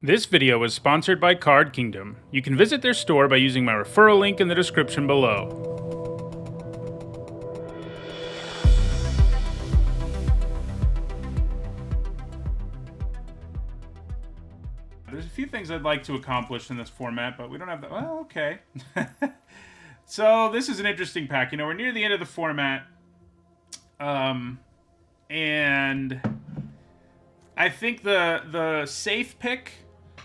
This video is sponsored by Card Kingdom. You can visit their store by using my referral link in the description below. There's a few things I'd like to accomplish in this format, but we don't have that. Well, okay. So this is an interesting pack. You know, we're near the end of the format. And I think the safe pick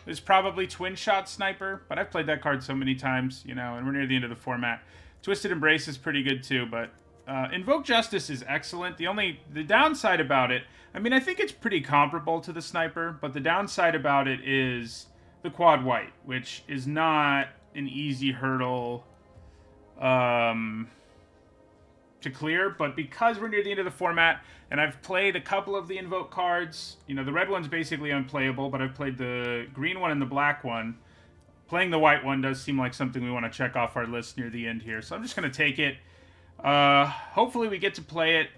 is probably Twin Shot Sniper, but I've played that card so many times, you know, and we're near the end of the format. Twisted Embrace is pretty good too, but Invoke Justice is excellent. The downside about it, I mean, I think it's pretty comparable to the Sniper, but the downside about it is the quad white, which is not an easy hurdle to clear, but because we're near the end of the format, and I've played a couple of the Invoke cards, you know, the red one's basically unplayable, but I've played the green one and the black one. Playing the white one does seem like something we want to check off our list near the end here, so I'm just going to take it. Hopefully we get to play it.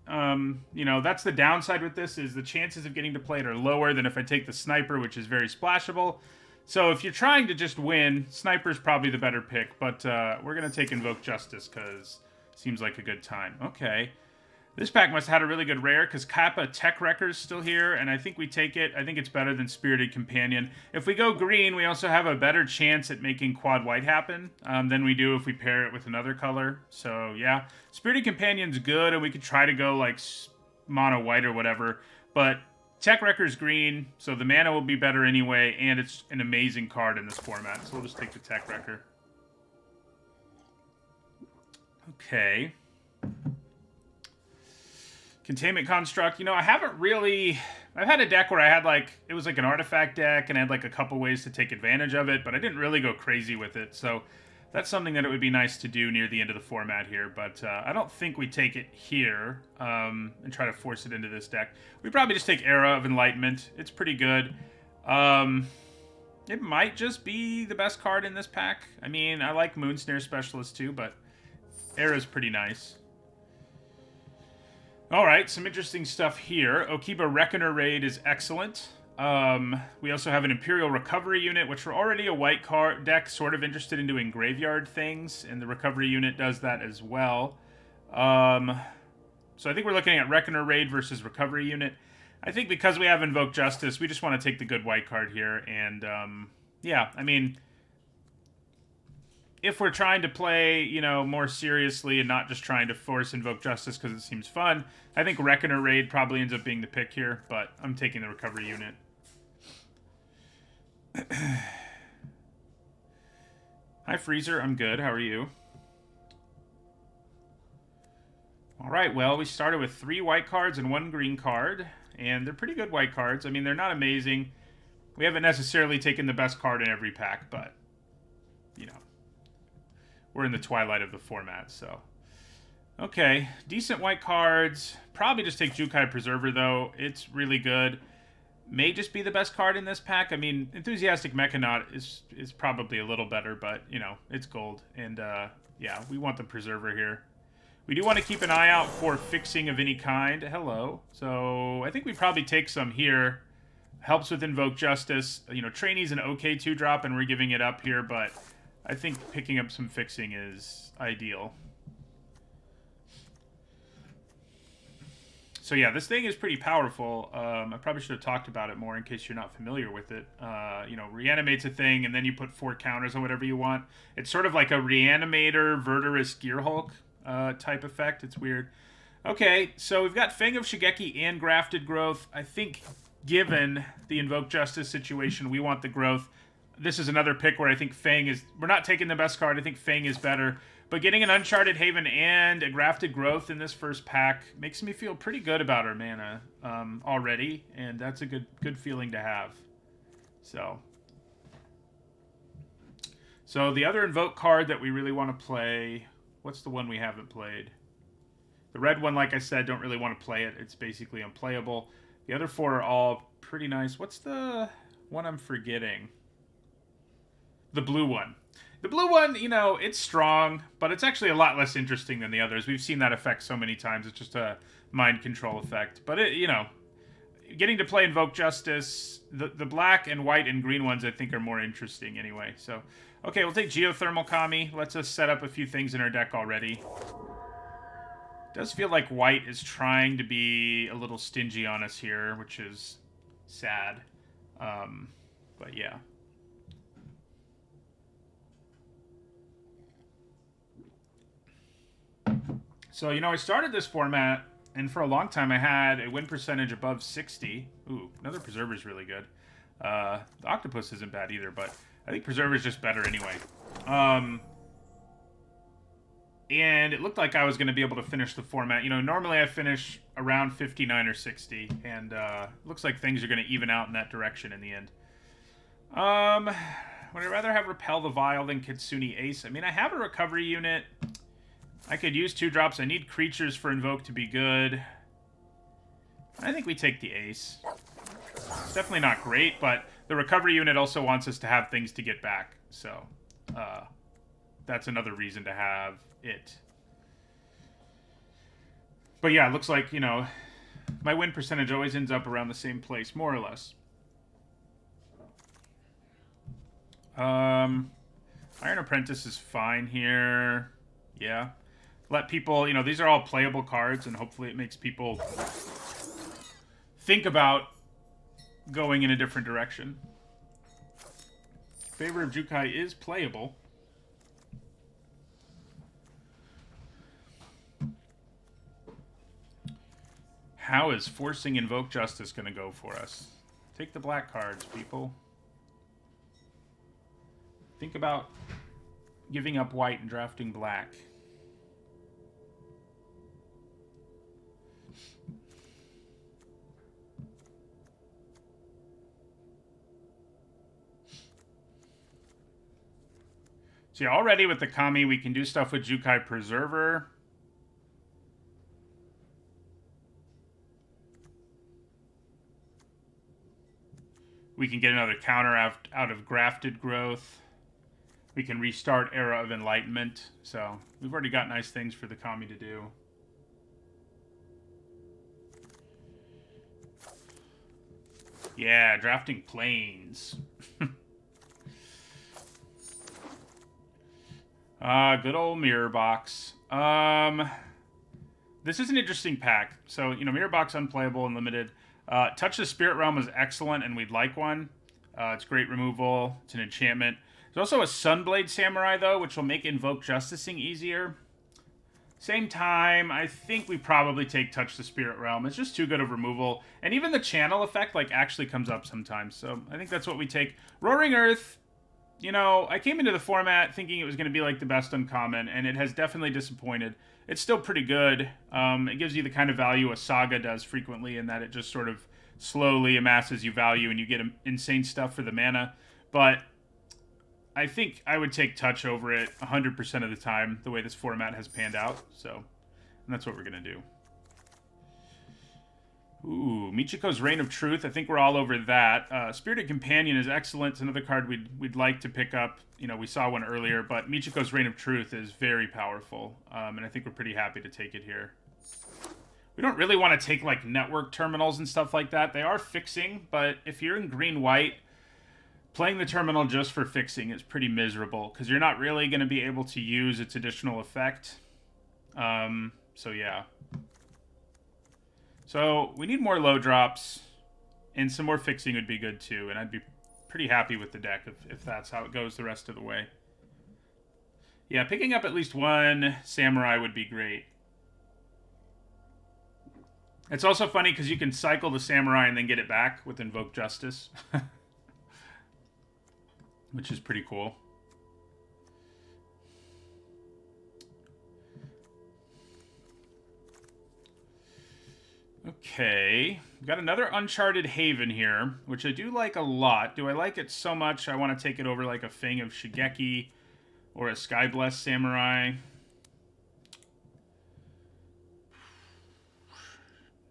You know, that's the downside with this, is the chances of getting to play it are lower than if I take the Sniper, which is very splashable. So if you're trying to just win, Sniper's probably the better pick, but we're going to take Invoke Justice because seems like a good time. Okay. This pack must have had a really good rare because Kappa Tech Wrecker's still here, and I think we take it. I think it's better than Spirited Companion. If we go green, we also have a better chance at making quad white happen than we do if we pair it with another color. So, yeah. Spirited Companion's good, and we could try to go, like, mono white or whatever. But Tech Wrecker's green, so the mana will be better anyway, and it's an amazing card in this format. So we'll just take the Tech Wrecker. Okay. Containment Construct. You know, I've had a deck where I had, like, it was like an artifact deck, and I had, like, a couple ways to take advantage of it, but I didn't really go crazy with it, so that's something that it would be nice to do near the end of the format here, but I don't think we take it here and try to force it into this deck. We probably just take Era of Enlightenment. It's pretty good. It might just be the best card in this pack. I mean, I like Moonsnare Specialist too, but Era's pretty nice. Alright, some interesting stuff here. Okiba Reckoner Raid is excellent. We also have an Imperial Recovery Unit, which we're already a white card deck sort of interested in doing graveyard things, and the Recovery Unit does that as well. So I think we're looking at Reckoner Raid versus Recovery Unit. I think because we have Invoke Justice, we just want to take the good white card here, and yeah, I mean, if we're trying to play, you know, more seriously and not just trying to force Invoke Justice because it seems fun, I think Reckoner Raid probably ends up being the pick here, but I'm taking the Recovery Unit. Hi, Freezer. I'm good. How are you? Alright, well, we started with 3 white cards and 1 green card, and they're pretty good white cards. I mean, they're not amazing. We haven't necessarily taken the best card in every pack, but, you know, we're in the twilight of the format, so. Okay, decent white cards. Probably just take Jukai Preserver, though. It's really good. May just be the best card in this pack. I mean, Enthusiastic Mechanaut is probably a little better, but, you know, it's gold. And, yeah, we want the Preserver here. We do want to keep an eye out for fixing of any kind. Hello. So, I think we probably take some here. Helps with Invoke Justice. You know, Trainee's an okay 2-drop, and we're giving it up here, but I think picking up some fixing is ideal. So yeah, this thing is pretty powerful. I probably should have talked about it more in case you're not familiar with it. You know, reanimates a thing, and then you put 4 counters on whatever you want. It's sort of like a Reanimator, Verdurous Gearhulk type effect. It's weird. Okay, so we've got Fang of Shigeki and Grafted Growth. I think given the Invoke Justice situation, we want the growth. This is another pick where I think Fang is... We're not taking the best card. I think Fang is better. But getting an Uncharted Haven and a Grafted Growth in this first pack makes me feel pretty good about our mana already. And that's a good feeling to have. So the other Invoke card that we really want to play... What's the one we haven't played? The red one, like I said, don't really want to play it. It's basically unplayable. The other 4 are all pretty nice. What's the one I'm forgetting? The blue one. The blue one, you know, it's strong, but it's actually a lot less interesting than the others. We've seen that effect so many times. It's just a mind control effect. But, it, you know, getting to play Invoke Justice, the black and white and green ones I think are more interesting anyway. So, okay, we'll take Geothermal Kami. Lets us set up a few things in our deck already. Does feel like white is trying to be a little stingy on us here, which is sad. But yeah. So, you know, I started this format, and for a long time I had a win percentage above 60. Ooh, another Preserver is really good. The Octopus isn't bad either, but I think Preserver is just better anyway. And it looked like I was going to be able to finish the format. You know, normally I finish around 59 or 60, and looks like things are going to even out in that direction in the end. Would I rather have Repel the Vile than Kitsune Ace? I mean, I have a recovery unit. I could use 2 drops. I need creatures for Invoke to be good. I think we take the Ace. It's definitely not great, but the recovery unit also wants us to have things to get back. So, that's another reason to have it. But yeah, it looks like, you know, my win percentage always ends up around the same place, more or less. Iron Apprentice is fine here. Yeah. Let people, you know, these are all playable cards, and hopefully it makes people think about going in a different direction. Favor of Jukai is playable. How is forcing Invoke Justice going to go for us? Take the black cards, people. Think about giving up white and drafting black. So yeah, already with the Kami, we can do stuff with Jukai Preserver. We can get another counter out of Grafted Growth. We can restart Era of Enlightenment. So we've already got nice things for the Kami to do. Yeah, drafting Plains. Good old Mirror Box. This is an interesting pack. So, you know, Mirror Box unplayable and limited. Touch the Spirit Realm is excellent, and we'd like one. It's great removal. It's an enchantment. There's also a Sunblade Samurai, though, which will make Invoke Justicing easier. Same time, I think we probably take Touch the Spirit Realm. It's just too good of removal. And even the channel effect, like, actually comes up sometimes. So I think that's what we take. Roaring Earth, you know, I came into the format thinking it was going to be, like, the best uncommon, and it has definitely disappointed. It's still pretty good. It gives you the kind of value a Saga does frequently, in that it just sort of slowly amasses you value, and you get insane stuff for the mana. But I think I would take Touch over it 100% of the time, the way this format has panned out. So, and that's what we're going to do. Ooh, Michiko's Reign of Truth. I think we're all over that. Spirited Companion is excellent. It's another card we'd like to pick up. You know, we saw one earlier, but Michiko's Reign of Truth is very powerful. And I think we're pretty happy to take it here. We don't really want to take, like, network terminals and stuff like that. They are fixing, but if you're in green-white, playing the terminal just for fixing is pretty miserable, because you're not really going to be able to use its additional effect. So, yeah. So, we need more low drops, and some more fixing would be good, too. And I'd be pretty happy with the deck if that's how it goes the rest of the way. Yeah, picking up at least one Samurai would be great. It's also funny because you can cycle the Samurai and then get it back with Invoke Justice. Which is pretty cool. Okay. We've got another Uncharted Haven here, which I do like a lot. Do I like it so much I want to take it over like a Fang of Shigeki or a Skyblessed Samurai?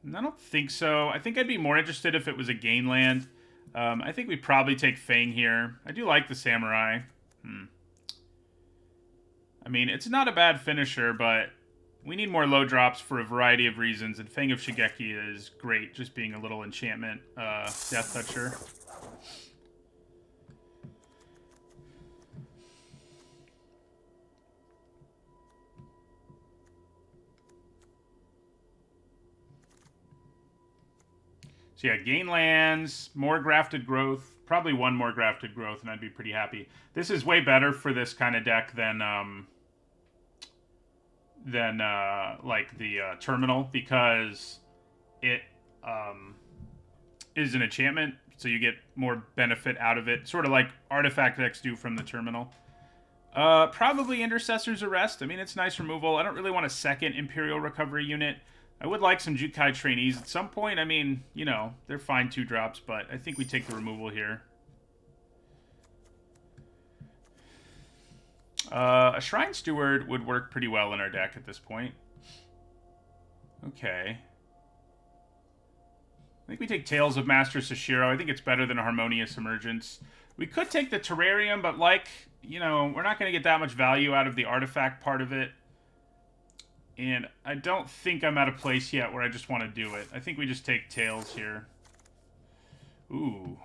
I don't think so. I think I'd be more interested if it was a gain land. I think we'd probably take Fang here. I do like the Samurai. I mean, it's not a bad finisher, but we need more low drops for a variety of reasons, and Fang of Shigeki is great, just being a little enchantment Death Toucher. So yeah, gain lands, more grafted growth, probably one more grafted growth, and I'd be pretty happy. This is way better for this kind of deck than like the terminal, because it is an enchantment, so you get more benefit out of it, sort of like artifact decks do from the terminal. Probably Intercessor's Arrest. I mean, it's nice removal. I don't really want a second Imperial Recovery unit. I would like some Jukai trainees at some point. I mean, you know, they're fine 2-drops, but I think we take the removal here. A Shrine Steward would work pretty well in our deck at this point. Okay. I think we take Tales of Master Sashiro. I think it's better than a Harmonious Emergence. We could take the Terrarium, but like, you know, we're not going to get that much value out of the artifact part of it. And I don't think I'm at a place yet where I just want to do it. I think we just take Tails here. Ooh.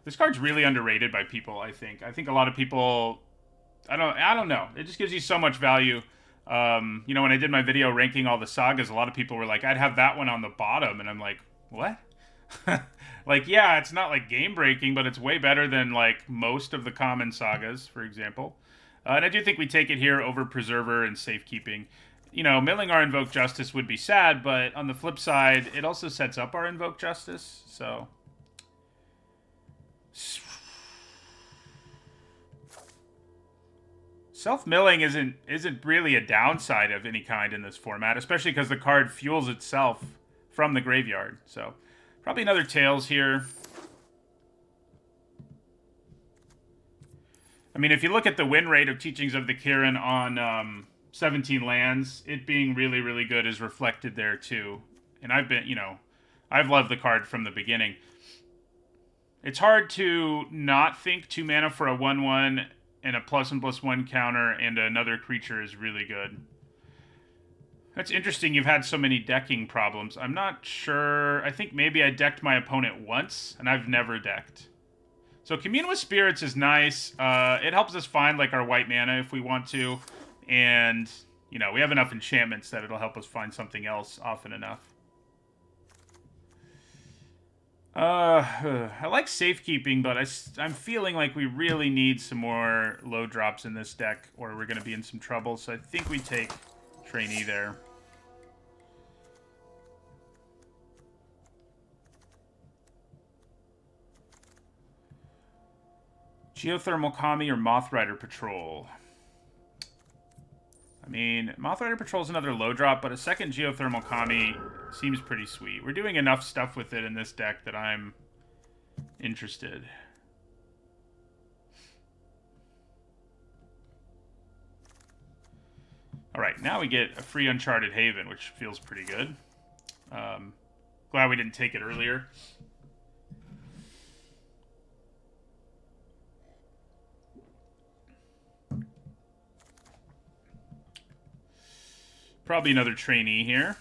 This card's really underrated by people, I think. I think a lot of people... I don't know. It just gives you so much value. You know, when I did my video ranking all the sagas, a lot of people were like, I'd have that one on the bottom. And I'm like, what? Like, yeah, it's not like game-breaking, but it's way better than, like, most of the common sagas, for example. And I do think we take it here over Preserver and Safekeeping. You know, milling our Invoke Justice would be sad, but on the flip side, it also sets up our Invoke Justice, so... Self-milling isn't really a downside of any kind in this format, especially because the card fuels itself from the graveyard. So, probably another Tails here. I mean, if you look at the win rate of Teachings of the Kirin on 17 lands, it being really, really good is reflected there too. And I've been, you know, I've loved the card from the beginning. It's hard to not think 2 mana for a 1/1 and a +1/+1 counter and another creature is really good. That's interesting you've had so many decking problems. I'm not sure. I think maybe I decked my opponent once, and I've never decked. So Commune with Spirits is nice. It helps us find, like, our white mana if we want to. And, you know, we have enough enchantments that it'll help us find something else often enough. I like Safekeeping, but I'm feeling like we really need some more low drops in this deck, or we're going to be in some trouble. So I think we take Trainee there. Geothermal Kami or Mothrider Patrol? I mean, Mothrider Patrol is another low drop, but a second Geothermal Kami seems pretty sweet. We're doing enough stuff with it in this deck that I'm interested. Alright, now we get a free Uncharted Haven, which feels pretty good. Glad we didn't take it earlier. Probably another Trainee here.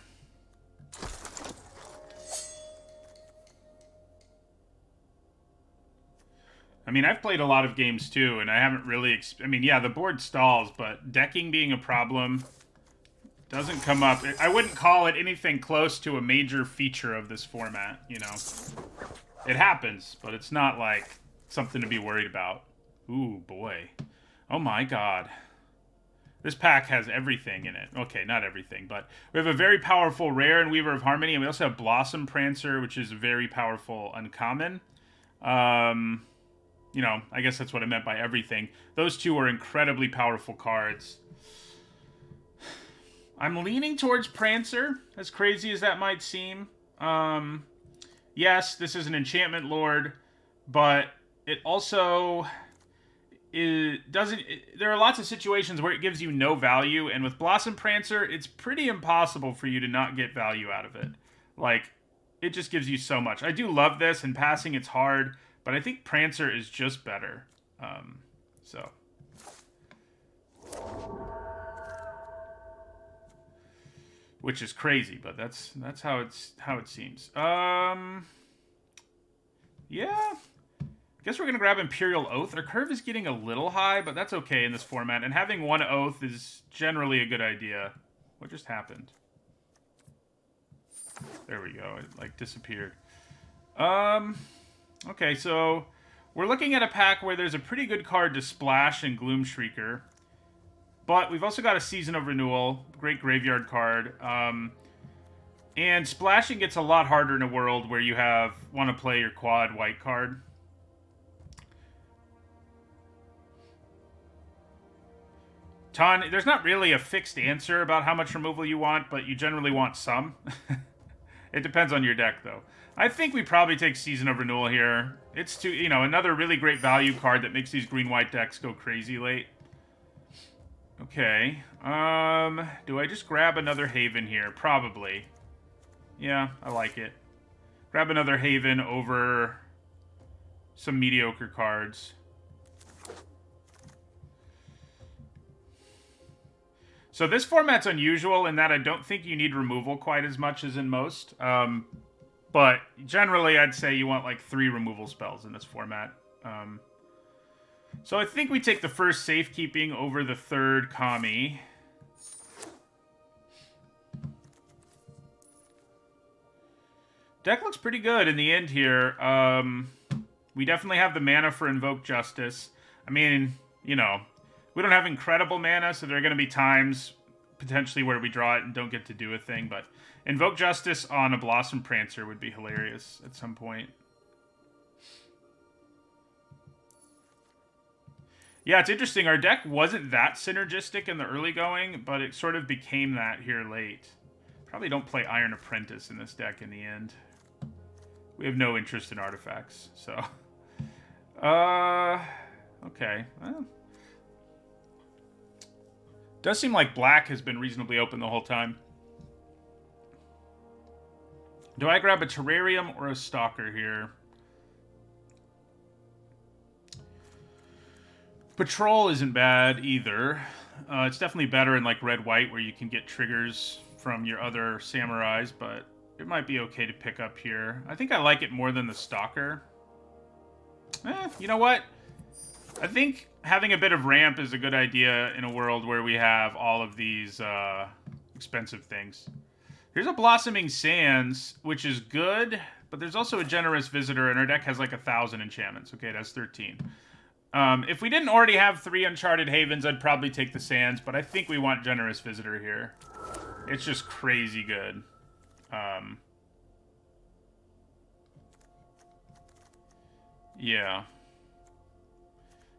I mean, I've played a lot of games too, and I haven't really... I mean, yeah, the board stalls, but decking being a problem doesn't come up. I wouldn't call it anything close to a major feature of this format, you know. It happens, but it's not, like, something to be worried about. Ooh, boy. Oh my god. This pack has everything in it. Okay, not everything, but we have a very powerful rare in Weaver of Harmony, and we also have Blossom Prancer, which is a very powerful uncommon. You know, I guess that's what I meant by everything. Those two are incredibly powerful cards. I'm leaning towards Prancer, as crazy as that might seem. Yes, this is an enchantment lord, but it also... there are lots of situations where it gives you no value, and with Blossom Prancer, it's pretty impossible for you to not get value out of it. Like, it just gives you so much. I do love this, and passing it's hard, but I think Prancer is just better. So. which is crazy, but that's how it seems. Yeah. Guess we're gonna grab Imperial Oath. Our curve is getting a little high, but that's okay in this format. And having one Oath is generally a good idea. What just happened? There we go. It like disappeared. Okay, so we're looking at a pack where there's a pretty good card to splash in Gloom Shrieker. But we've also got a Season of Renewal, great graveyard card. And splashing gets a lot harder in a world where you want to play your quad white card. There's not really a fixed answer about how much removal you want, but you generally want some. It depends on your deck, though. I think we probably take Season of Renewal here. It's another really great value card that makes these green-white decks go crazy late. Okay. Do I just grab another Haven here? Probably. Yeah, I like it. Grab another Haven over some mediocre cards. So this format's unusual in that I don't think you need removal quite as much as in most. But generally, I'd say you want like 3 removal spells in this format. So I think we take the first Safekeeping over the third Kami. Deck looks pretty good in the end here. We definitely have the mana for Invoke Justice. I mean, we don't have incredible mana, so there are going to be times potentially where we draw it and don't get to do a thing, but Invoke Justice on a Blossom Prancer would be hilarious at some point. Yeah, it's interesting. Our deck wasn't that synergistic in the early going, but it sort of became that here late. Probably don't play Iron Apprentice in this deck in the end. We have no interest in artifacts, so... okay. Well... Does seem like black has been reasonably open the whole time. Do I grab a Terrarium or a Stalker here? Patrol isn't bad either. It's definitely better in like red-white where you can get triggers from your other samurais, but it might be okay to pick up here. I think I like it more than the Stalker. You know what? I think having a bit of ramp is a good idea in a world where we have all of these expensive things. Here's a Blossoming Sands, which is good, but there's also a Generous Visitor, and our deck has like 1,000 enchantments. Okay, that's 13. If we didn't already have 3 Uncharted Havens, I'd probably take the Sands, but I think we want Generous Visitor here. It's just crazy good. Yeah.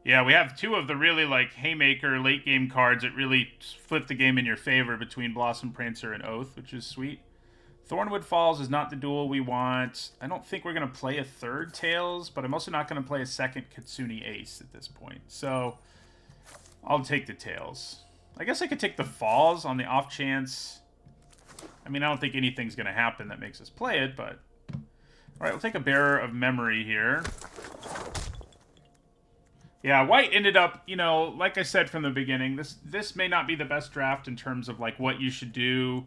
Yeah, we have 2 of the really, like, haymaker late-game cards that really flip the game in your favor between Blossom Prancer and Oath, which is sweet. Thornwood Falls is not the duel we want. I don't think we're going to play a third Tails, but I'm also not going to play a second Kitsune Ace at this point. So, I'll take the Tails. I guess I could take the Falls on the off chance. I mean, I don't think anything's going to happen that makes us play it, but... Alright, we'll take a Bearer of Memory here. Yeah, white ended up, like I said from the beginning, this may not be the best draft in terms of, like, what you should do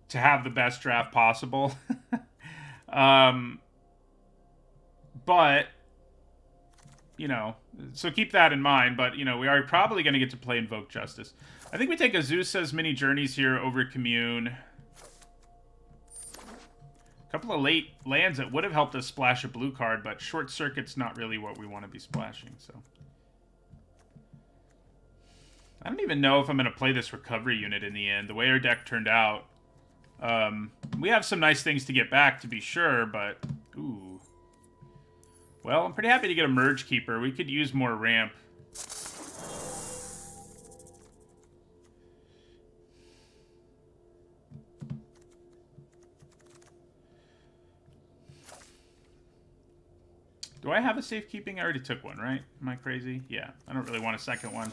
to have the best draft possible. But, so keep that in mind. But, we are probably going to get to play Invoke Justice. I think we take Azusa's Many Journeys here over Commune. A couple of late lands that would have helped us splash a blue card, but Short Circuit's not really what we want to be splashing, so... I don't even know if I'm going to play this recovery unit in the end. The way our deck turned out. We have some nice things to get back, to be sure, but... Ooh. Well, I'm pretty happy to get a Merge Keeper. We could use more ramp. Do I have a Safekeeping? I already took one, right? Am I crazy? Yeah, I don't really want a second one.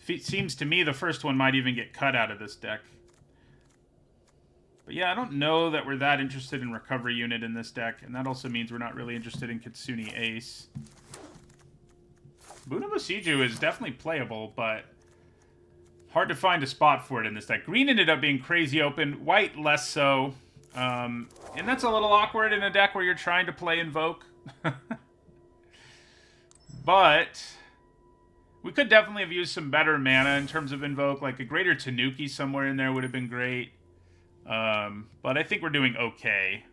It seems to me the first one might even get cut out of this deck. But yeah, I don't know that we're that interested in Recovery Unit in this deck, and that also means we're not really interested in Kitsune Ace. Bunabosiju is definitely playable, but Hard to find a spot for it in this deck. Green ended up being crazy open. White, less so. And that's a little awkward in a deck where you're trying to play Invoke. But we could definitely have used some better mana in terms of Invoke. Like a Greater Tanuki somewhere in there would have been great. But I think we're doing okay.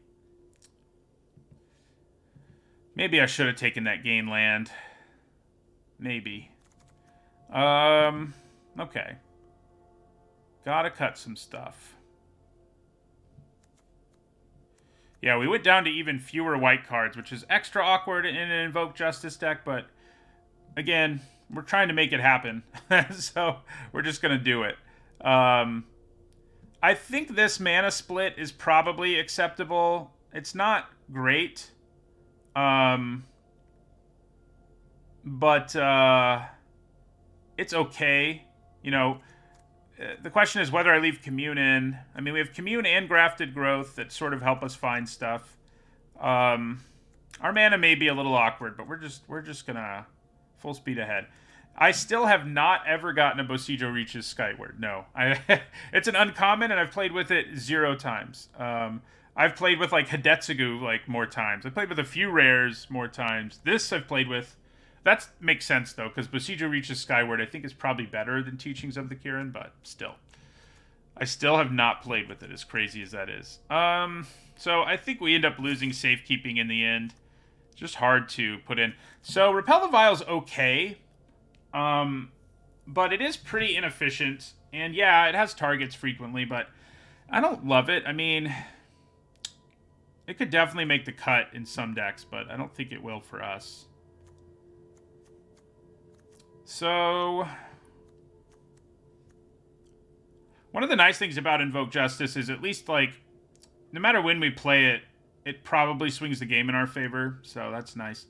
Maybe I should have taken that gain land. Maybe. Okay. Gotta cut some stuff. Yeah, we went down to even fewer white cards, which is extra awkward in an Invoke Justice deck, but again, we're trying to make it happen. So we're just gonna do it. I think this mana split is probably acceptable. It's not great. But it's okay. You know, the question is whether I leave Commune in. I mean, we have Commune and Grafted Growth that sort of help us find stuff. Our mana may be a little awkward, but we're just gonna full speed ahead. I still have not ever gotten a Bosijo Reaches Skyward. No, it's an uncommon, and I've played with it 0 times. I've played with like Hidetsugu like more times. I've played with a few rares more times. This I've played with. That makes sense, though, because Bosijo Reaches Skyward, I think, is probably better than Teachings of the Kirin, but still. I still have not played with it, as crazy as that is. So I think we end up losing Safekeeping in the end. Just hard to put in. So Repel the Vial's okay, but it is pretty inefficient. And yeah, it has targets frequently, but I don't love it. I mean, it could definitely make the cut in some decks, but I don't think it will for us. So, one of the nice things about Invoke Justice is at least, like, no matter when we play it, it probably swings the game in our favor, so that's nice.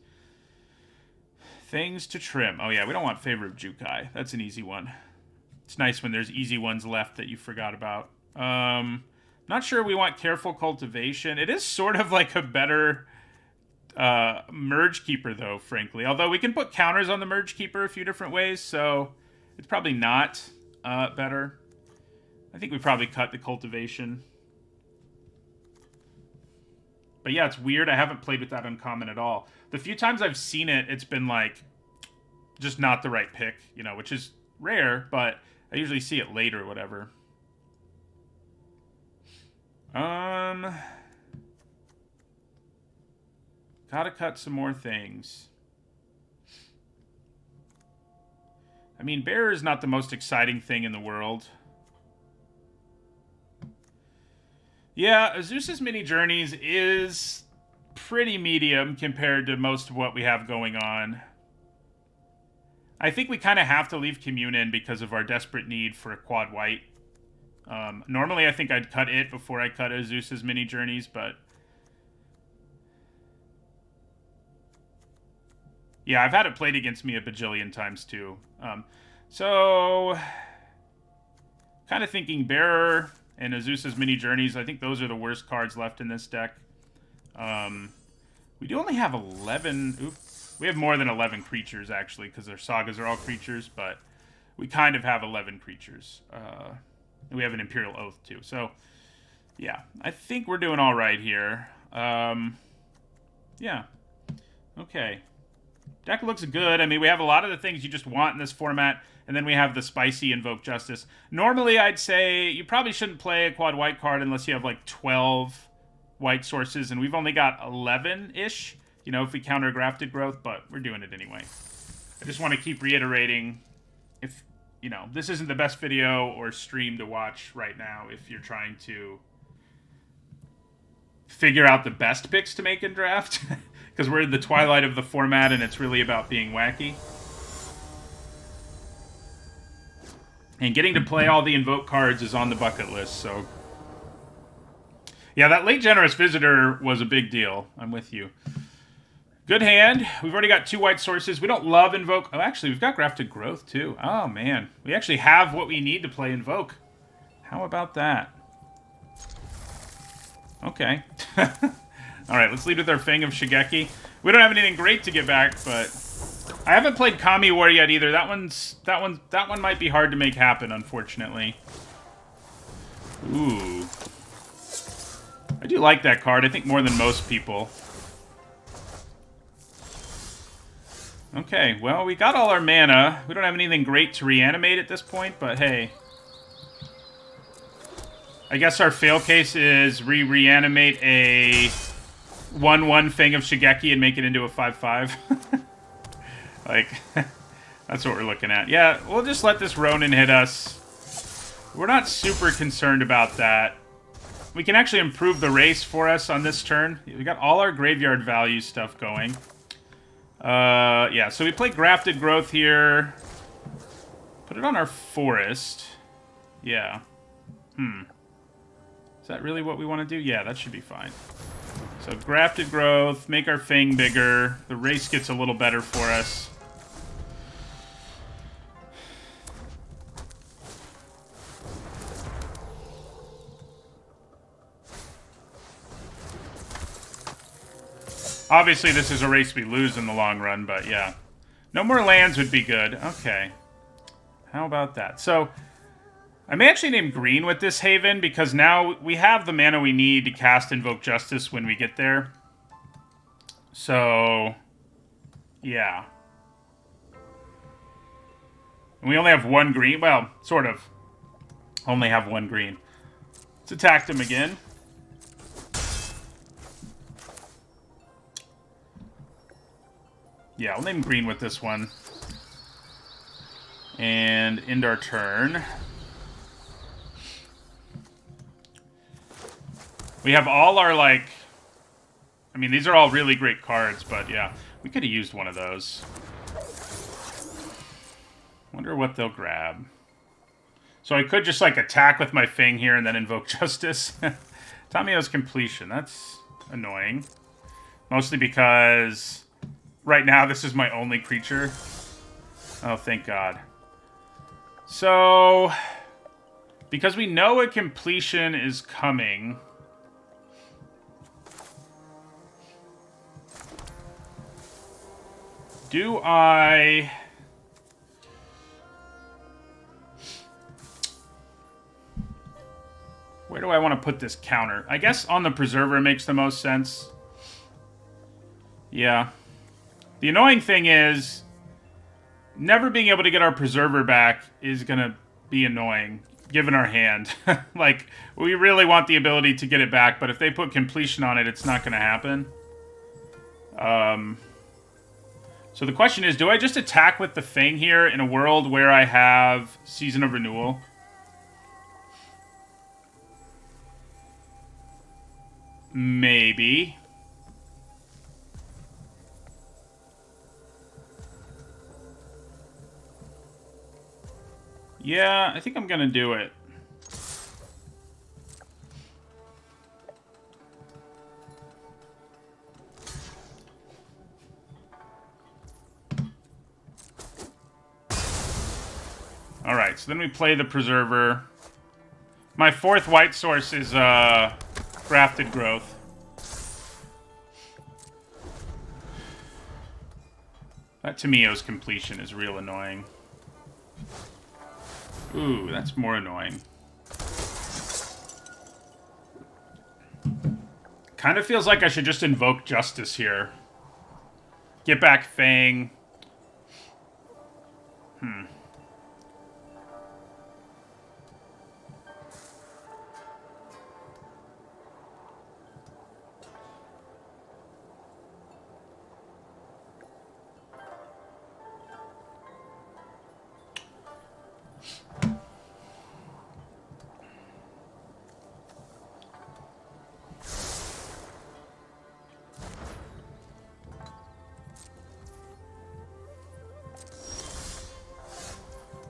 Things to trim. Oh yeah, we don't want Favor of Jukai. That's an easy one. It's nice when there's easy ones left that you forgot about. Not sure we want Careful Cultivation. It is sort of like a better Merge Keeper, though, frankly. Although we can put counters on the Merge Keeper a few different ways, so it's probably not better. I think we probably cut the Cultivation. But yeah, it's weird. I haven't played with that uncommon at all. The few times I've seen it, it's been like just not the right pick, you know, which is rare, but I usually see it late or whatever. Gotta cut some more things. I mean, Bearer is not the most exciting thing in the world. Yeah, Azusa's Mini Journeys is pretty medium compared to most of what we have going on. I think we kind of have to leave Commune in because of our desperate need for a quad white. Normally, I think I'd cut it before I cut Azusa's Mini Journeys, but... yeah, I've had it played against me a bajillion times, too. So... kind of thinking Bearer and Azusa's Mini Journeys. I think those are the worst cards left in this deck. We do only have 11... oops. We have more than 11 creatures, actually, because their sagas are all creatures, but we kind of have 11 creatures. And we have an Imperial Oath, too. So, yeah. I think we're doing all right here. Yeah. Okay. Deck looks good. I mean, we have a lot of the things you just want in this format, and then we have the spicy Invoke Justice. Normally, I'd say you probably shouldn't play a quad white card unless you have, like, 12 white sources, and we've only got 11-ish, you know, if we counter Grafted Growth, but we're doing it anyway. I just want to keep reiterating, if, you know, this isn't the best video or stream to watch right now if you're trying to figure out the best picks to make in draft, because we're in the twilight of the format and it's really about being wacky. And getting to play all the Invoke cards is on the bucket list, so... yeah, that late Generous Visitor was a big deal. I'm with you. Good hand. We've already got 2 white sources. We don't love Invoke. Oh, actually, we've got Grafted Growth, too. Oh, man. We actually have what we need to play Invoke. How about that? Okay. All right, let's lead with our Fang of Shigeki. We don't have anything great to get back, but I haven't played Kami War yet either. That one might be hard to make happen, unfortunately. Ooh. I do like that card, I think more than most people. Okay, well, we got all our mana. We don't have anything great to reanimate at this point, but hey. I guess our fail case is reanimate a 1/1 Fang of Shigeki and make it into a 5/5. Like, that's what we're looking at. Yeah, we'll just let this Ronin hit us. We're not super concerned about that. We can actually improve the race for us on this turn. We got all our graveyard value stuff going. Yeah, so we play Grafted Growth here. Put it on our forest. Yeah. Is that really what we want to do? Yeah, that should be fine. So Grafted Growth, make our Fang bigger. The race gets a little better for us. Obviously, this is a race we lose in the long run, but yeah. No more lands would be good. Okay. How about that? So, I may actually name green with this Haven, because now we have the mana we need to cast Invoke Justice when we get there. So, yeah. And we only have one green. Well, sort of. Only have one green. Let's attack them again. Yeah, I'll name green with this one. And end our turn. We have all our, like... I mean, these are all really great cards, but yeah. We could have used one of those. Wonder what they'll grab. So I could just, like, attack with my Fang here and then invoke Justice. Tamiyo's Completion. That's annoying. Mostly because... right now, this is my only creature. Oh, thank God. So, because we know a completion is coming, do I... where do I want to put this counter? I guess on the Preserver makes the most sense. Yeah. The annoying thing is, never being able to get our Preserver back is going to be annoying, given our hand. Like, we really want the ability to get it back, but if they put completion on it, it's not going to happen. So the question is, do I just attack with the Fang here in a world where I have Season of Renewal? Maybe. Yeah, I think I'm gonna do it. Alright, so then we play the Preserver. My fourth white source is Grafted Growth. That Tamiyo's Completion is real annoying. Ooh, that's more annoying. Kind of feels like I should just invoke Justice here. Get back Fang.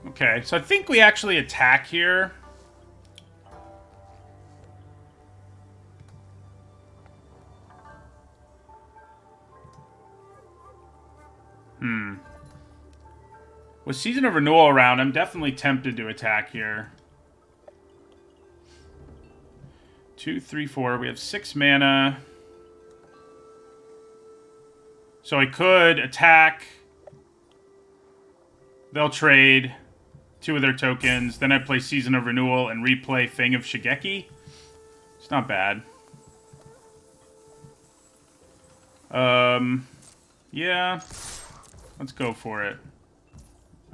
Okay, so I think we actually attack here. With Season of Renewal around, I'm definitely tempted to attack here. 2, 3, 4. We have 6 mana. So I could attack, They'll trade 2 of their tokens. Then I play Season of Renewal and replay Fang of Shigeki. It's not bad. Yeah. Let's go for it.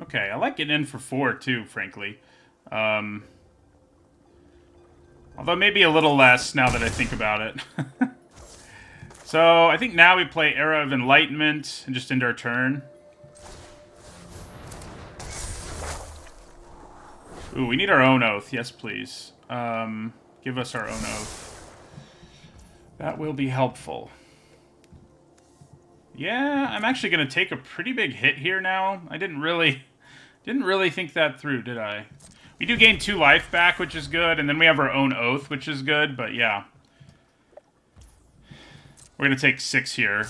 Okay, I like getting in for 4, too, frankly. Although maybe a little less now that I think about it. So, I think now we play Era of Enlightenment and just end our turn. Ooh, we need our own oath. Yes, please. Give us our own oath. That will be helpful. Yeah, I'm actually going to take a pretty big hit here now. I didn't really think that through, did I? We do gain 2 life back, which is good, and then we have our own oath, which is good, but yeah. We're going to take 6 here.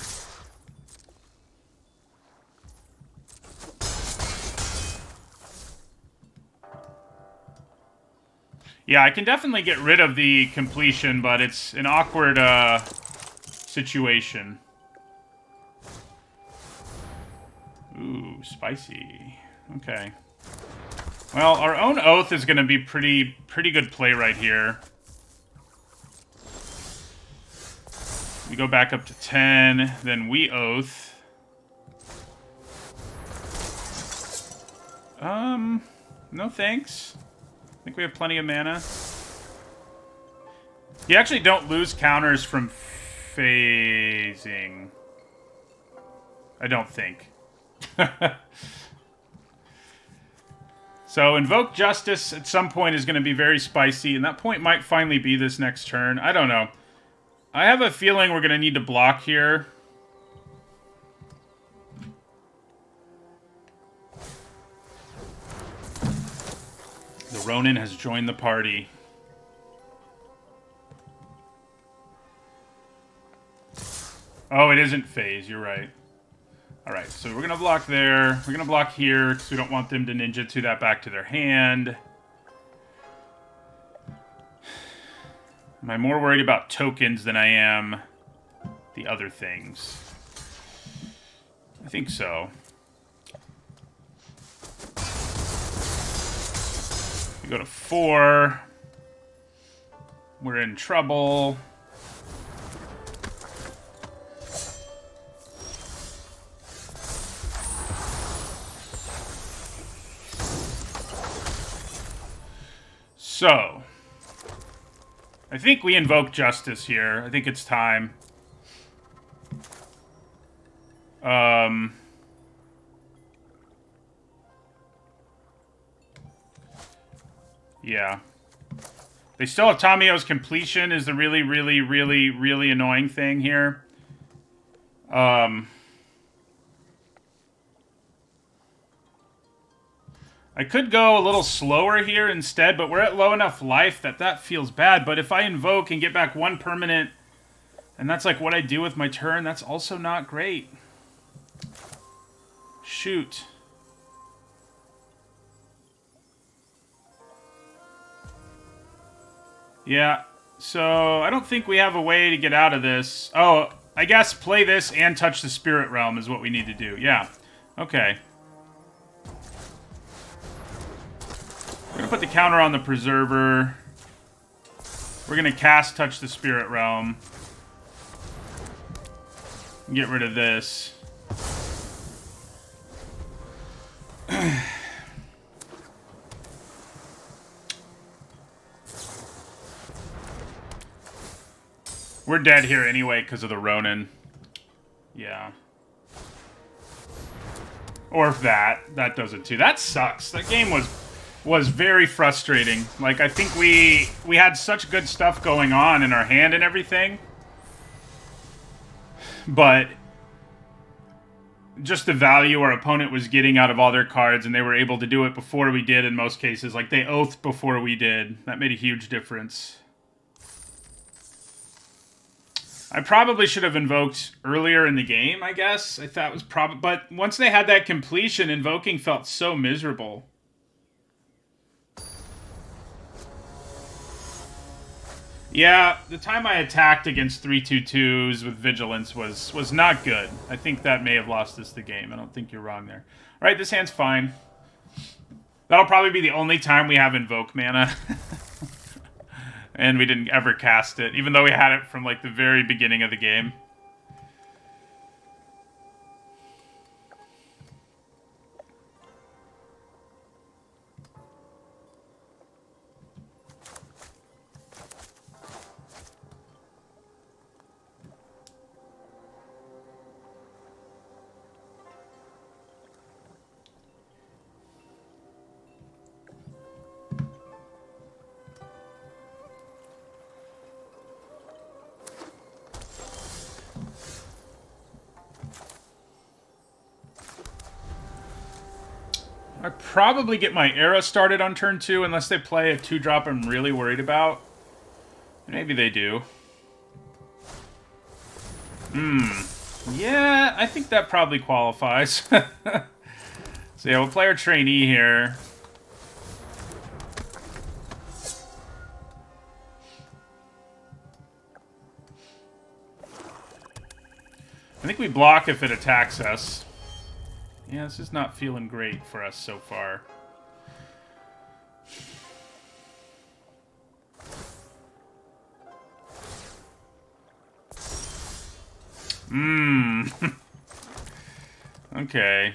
Yeah, I can definitely get rid of the completion, but it's an awkward situation. Ooh, spicy. Okay. Well, our own oath is going to be pretty good play right here. We go back up to 10, then we oath. No thanks. I think we have plenty of mana. You actually don't lose counters from phasing. I don't think. So, Invoke Justice at some point is going to be very spicy, and that point might finally be this next turn. I don't know. I have a feeling we're going to need to block here. The Ronin has joined the party. Oh, it isn't phase, you're right. Alright, so we're going to block there. We're going to block here, because we don't want them to ninjutsu that back to their hand. Am I more worried about tokens than I am the other things? I think so. We go to 4. We're in trouble. So, I think we invoke justice here. I think it's time. Yeah. They still have Tamio's completion is the really annoying thing here. I could go a little slower here instead, but we're at low enough life that feels bad. But if I invoke and get back 1 permanent, and that's like what I do with my turn, that's also not great. Shoot. Yeah, so I don't think we have a way to get out of this. Oh, I guess play this and touch the Spirit Realm is what we need to do. Yeah, okay. We're going to put the counter on the Preserver. We're going to cast Touch the Spirit Realm. Get rid of this. We're dead here anyway because of the Ronin. Yeah. Or if that does it too. That sucks. That game was very frustrating. Like, I think we had such good stuff going on in our hand and everything. But just the value our opponent was getting out of all their cards, and they were able to do it before we did in most cases. Like, they oathed before we did. That made a huge difference. I probably should have invoked earlier in the game, I guess. I thought it was probably... But once they had that completion, invoking felt so miserable. Yeah, the time I attacked against 3/2/2s with Vigilance was not good. I think that may have lost us the game. I don't think you're wrong there. Alright, this hand's fine. That'll probably be the only time we have Invoke mana. And we didn't ever cast it, even though we had it from, like, the very beginning of the game. I probably get my era started on turn 2 unless they play a 2-drop I'm really worried about. Maybe they do. Yeah, I think that probably qualifies. So yeah, we'll play our trainee here. I think we block if it attacks us. Yeah, this is not feeling great for us so far. Okay.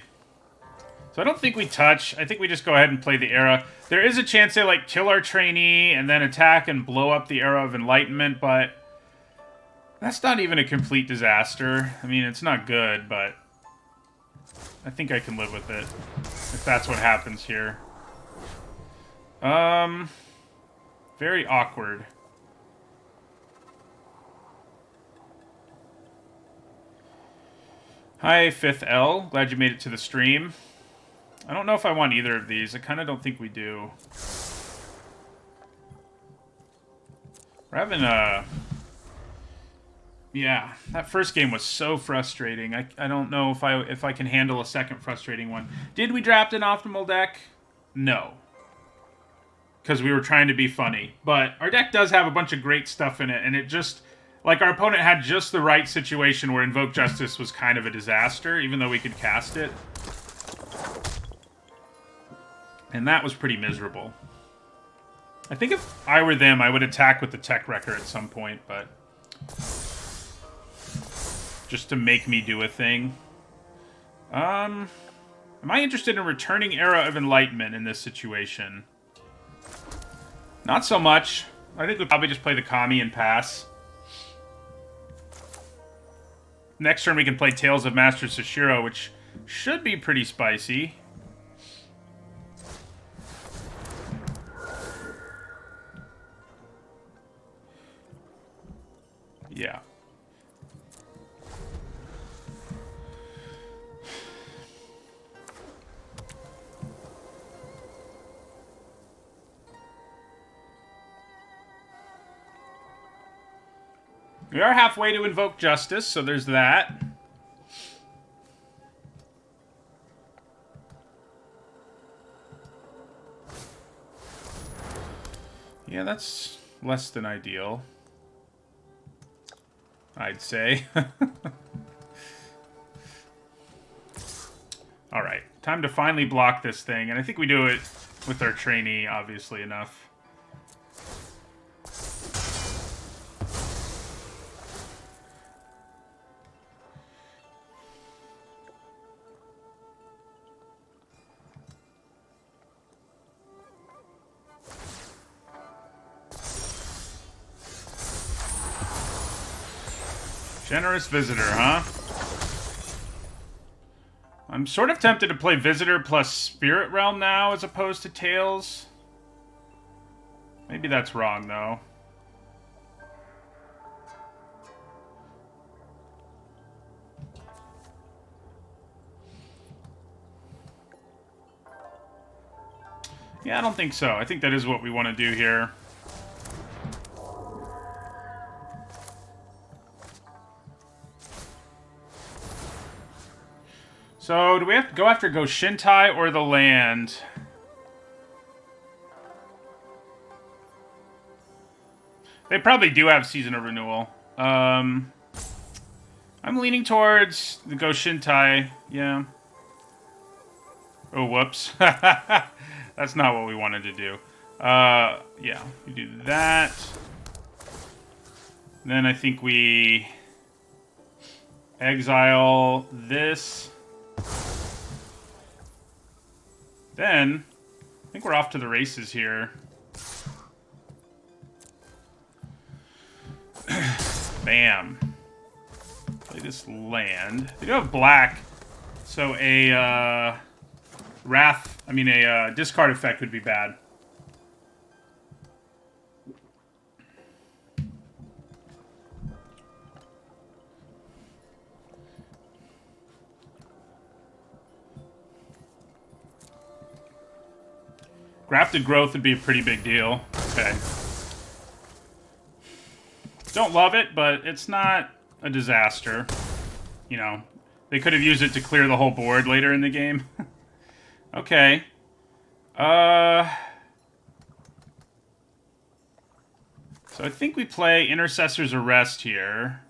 So I don't think we touch. I think we just go ahead and play the Era. There is a chance they, like, kill our trainee and then attack and blow up the Era of Enlightenment, but that's not even a complete disaster. I mean, it's not good, but I think I can live with it, if that's what happens here. Very awkward. Hi, 5th L. Glad you made it to the stream. I don't know if I want either of these. I kind of don't think we do. We're having a... Yeah, that first game was so frustrating. I don't know if I can handle a second frustrating one. Did we draft an optimal deck? No. Because we were trying to be funny. But our deck does have a bunch of great stuff in it, and it just... Like, our opponent had just the right situation where Invoke Justice was kind of a disaster, even though we could cast it. And that was pretty miserable. I think if I were them, I would attack with the Tech Wrecker at some point, but... Just to make me do a thing. Am I interested in returning Era of Enlightenment in this situation? Not so much. I think we'll probably just play the Kami and pass. Next turn we can play Tales of Master Sashiro, which should be pretty spicy. Yeah. We are halfway to Invoke Justice, so there's that. Yeah, that's less than ideal, I'd say. Alright, time to finally block this thing, and I think we do it with our trainee, obviously enough. Generous Visitor, huh? I'm sort of tempted to play Visitor plus Spirit Realm now as opposed to Tails. Maybe that's wrong, though. Yeah, I don't think so. I think that is what we want to do here. So, do we have to go after Goshintai or the land? They probably do have Season of Renewal. I'm leaning towards the Goshintai, yeah. Oh, whoops. That's not what we wanted to do. Yeah, we do that. Then I think we exile this. Then, I think we're off to the races here. Bam. Play this land. They do have black, so a discard effect would be bad. Grafted Growth would be a pretty big deal. Okay. Don't love it, but it's not a disaster. You know, they could have used it to clear the whole board later in the game. Okay. So I think we play Intercessor's Arrest here.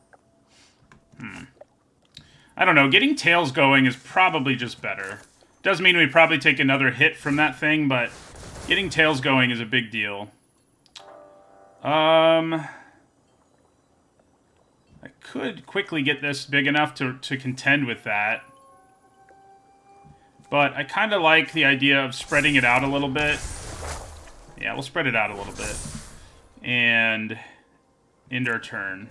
I don't know. Getting Tails going is probably just better. Does mean we probably take another hit from that thing, but getting Tails going is a big deal. I could quickly get this big enough to contend with that. But I kind of like the idea of spreading it out a little bit. Yeah, we'll spread it out a little bit. And end our turn.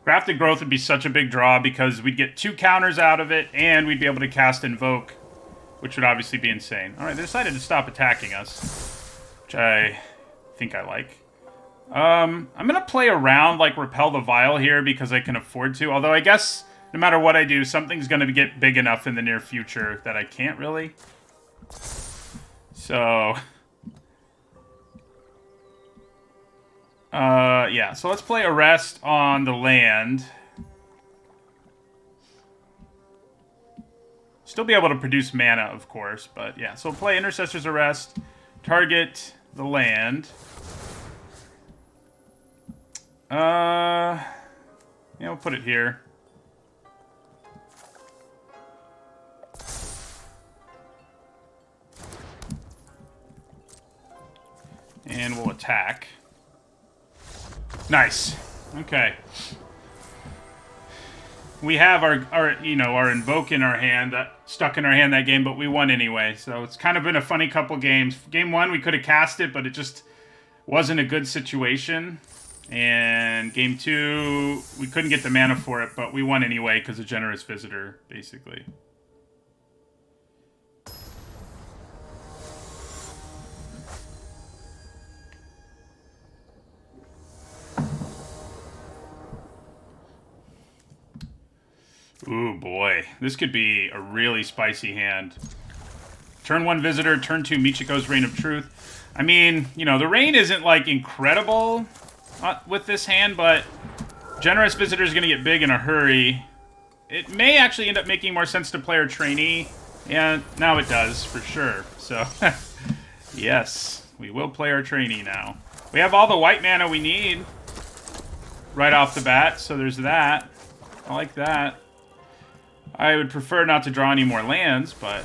Grafted Growth would be such a big draw because we'd get 2 counters out of it, and we'd be able to cast Invoke, which would obviously be insane. Alright, they decided to stop attacking us, which I think I like. I'm going to play around like Repel the Vile here because I can afford to, although I guess no matter what I do, something's going to get big enough in the near future that I can't really. So... yeah, so let's play Arrest on the land. Still be able to produce mana, of course, but yeah. So we'll play Intercessor's Arrest, target the land. Yeah, we'll put it here. And we'll attack. Nice. Okay. We have our Invoke in our hand, stuck in our hand that game, but we won anyway. So it's kind of been a funny couple games. Game 1, we could have cast it, but it just wasn't a good situation. And Game 2, we couldn't get the mana for it, but we won anyway because of Generous Visitor, basically. Ooh, boy. This could be a really spicy hand. Turn 1 Visitor, turn 2 Michiko's Reign of Truth. I mean, you know, the Reign isn't, like, incredible with this hand, but Generous Visitor is going to get big in a hurry. It may actually end up making more sense to play our Trainee. Yeah, now it does, for sure. So, yes, we will play our Trainee now. We have all the white mana we need right off the bat, so there's that. I like that. I would prefer not to draw any more lands, but,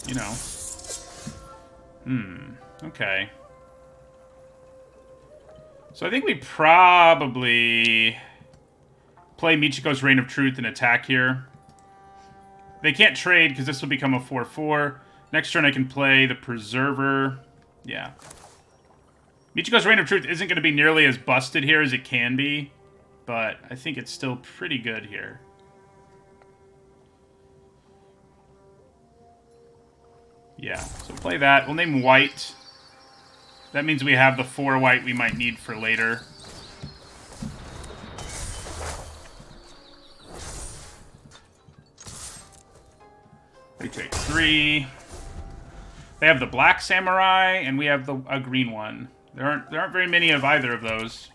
you know. Okay. So I think we probably play Michiko's Reign of Truth and attack here. They can't trade because this will become a 4/4. Next turn I can play the Preserver. Yeah. Michiko's Reign of Truth isn't going to be nearly as busted here as it can be, but I think it's still pretty good here. Yeah, so play that. We'll name white. That means we have the 4 white we might need for later. They take 3. They have the black samurai, and we have a green one. There aren't very many of either of those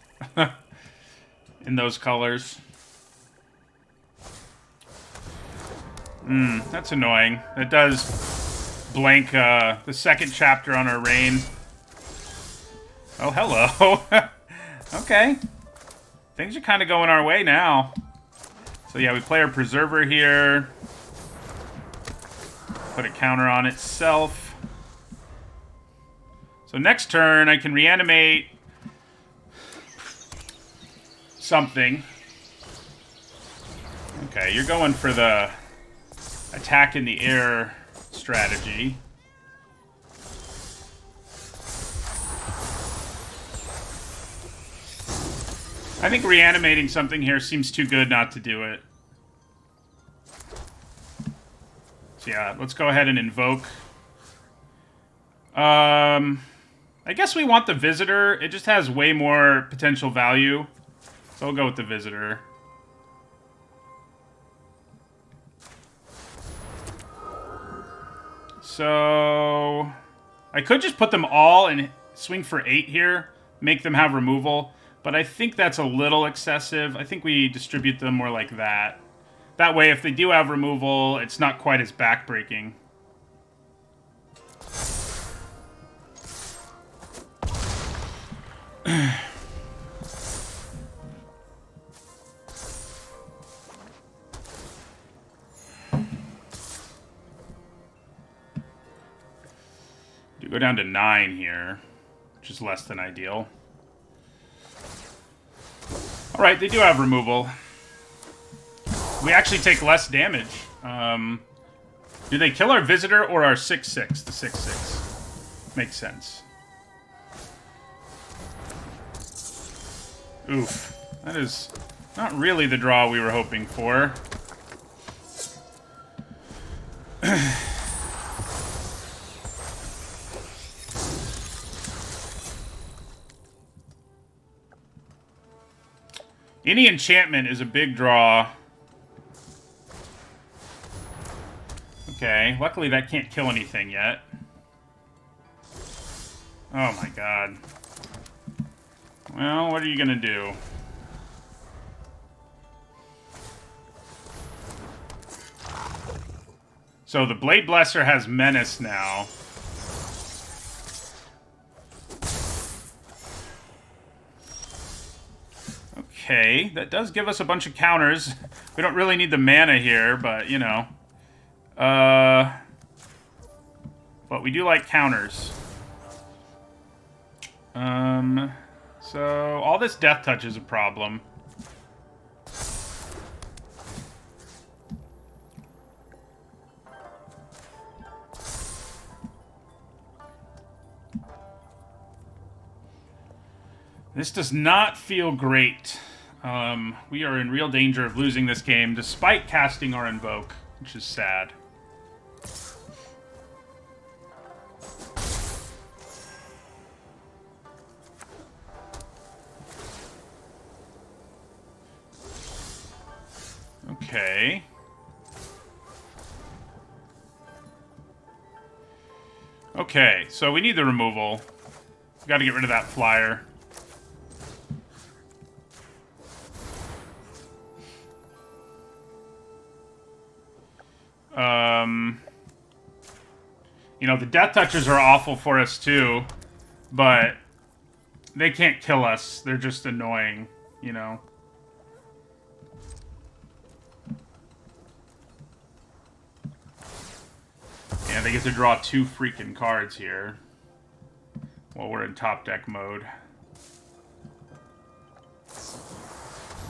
in those colors. That's annoying. That does blank the second chapter on our reign. Oh, hello. Okay. things are kind of going our way now. So yeah, we play our Preserver here. Put a counter on itself. So next turn, I can reanimate something. Okay, you're going for the attack in the air strategy. I think reanimating something here seems too good not to do it. So yeah, let's go ahead and invoke. I guess we want the Visitor. It just has way more potential value. So we'll go with the Visitor. So I could just put them all and swing for 8 here. Make them have removal. But I think that's a little excessive. I think we distribute them more like that. That way, if they do have removal, it's not quite as backbreaking. Do go down to 9 here, which is less than ideal. Alright, they do have removal. We actually take less damage. Do they kill our Visitor or our 6/6? The 6/6. Makes sense. Oof. That is not really the draw we were hoping for. Any enchantment is a big draw. Okay, luckily that can't kill anything yet. Oh my god. Well, what are you gonna do? So the Blade Blesser has Menace now. Okay, that does give us a bunch of counters. We don't really need the mana here, but, you know. But we do like counters. So all this Death Touch is a problem. This does not feel great. We are in real danger of losing this game, despite casting our Invoke, which is sad. Okay. Okay, so we need the removal. We gotta get rid of that flyer. You know, the Death Touchers are awful for us too, but they can't kill us. They're just annoying, you know. Yeah, they get to draw 2 freaking cards here while we're in top deck mode.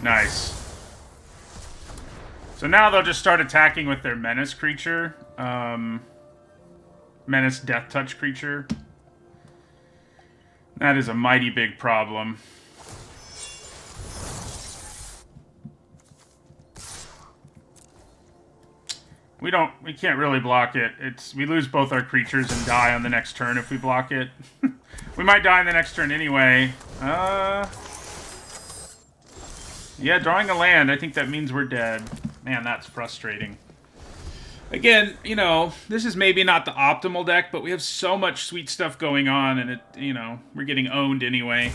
Nice. So now they'll just start attacking with their Menace creature. Menace Death Touch creature. That is a mighty big problem. We can't really block it. We lose both our creatures and die on the next turn if we block it. We might die on the next turn anyway. Yeah, drawing a land. I think that means we're dead. Man, that's frustrating. Again, you know, this is maybe not the optimal deck, but we have so much sweet stuff going on, and it, you know, we're getting owned anyway.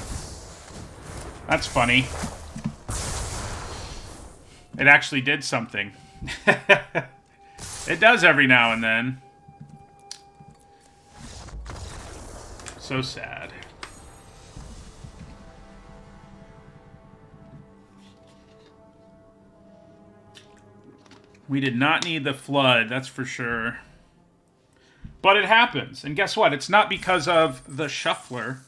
That's funny. It actually did something. It does every now and then. So sad. We did not need the flood, that's for sure. But it happens. And guess what? It's not because of the shuffler.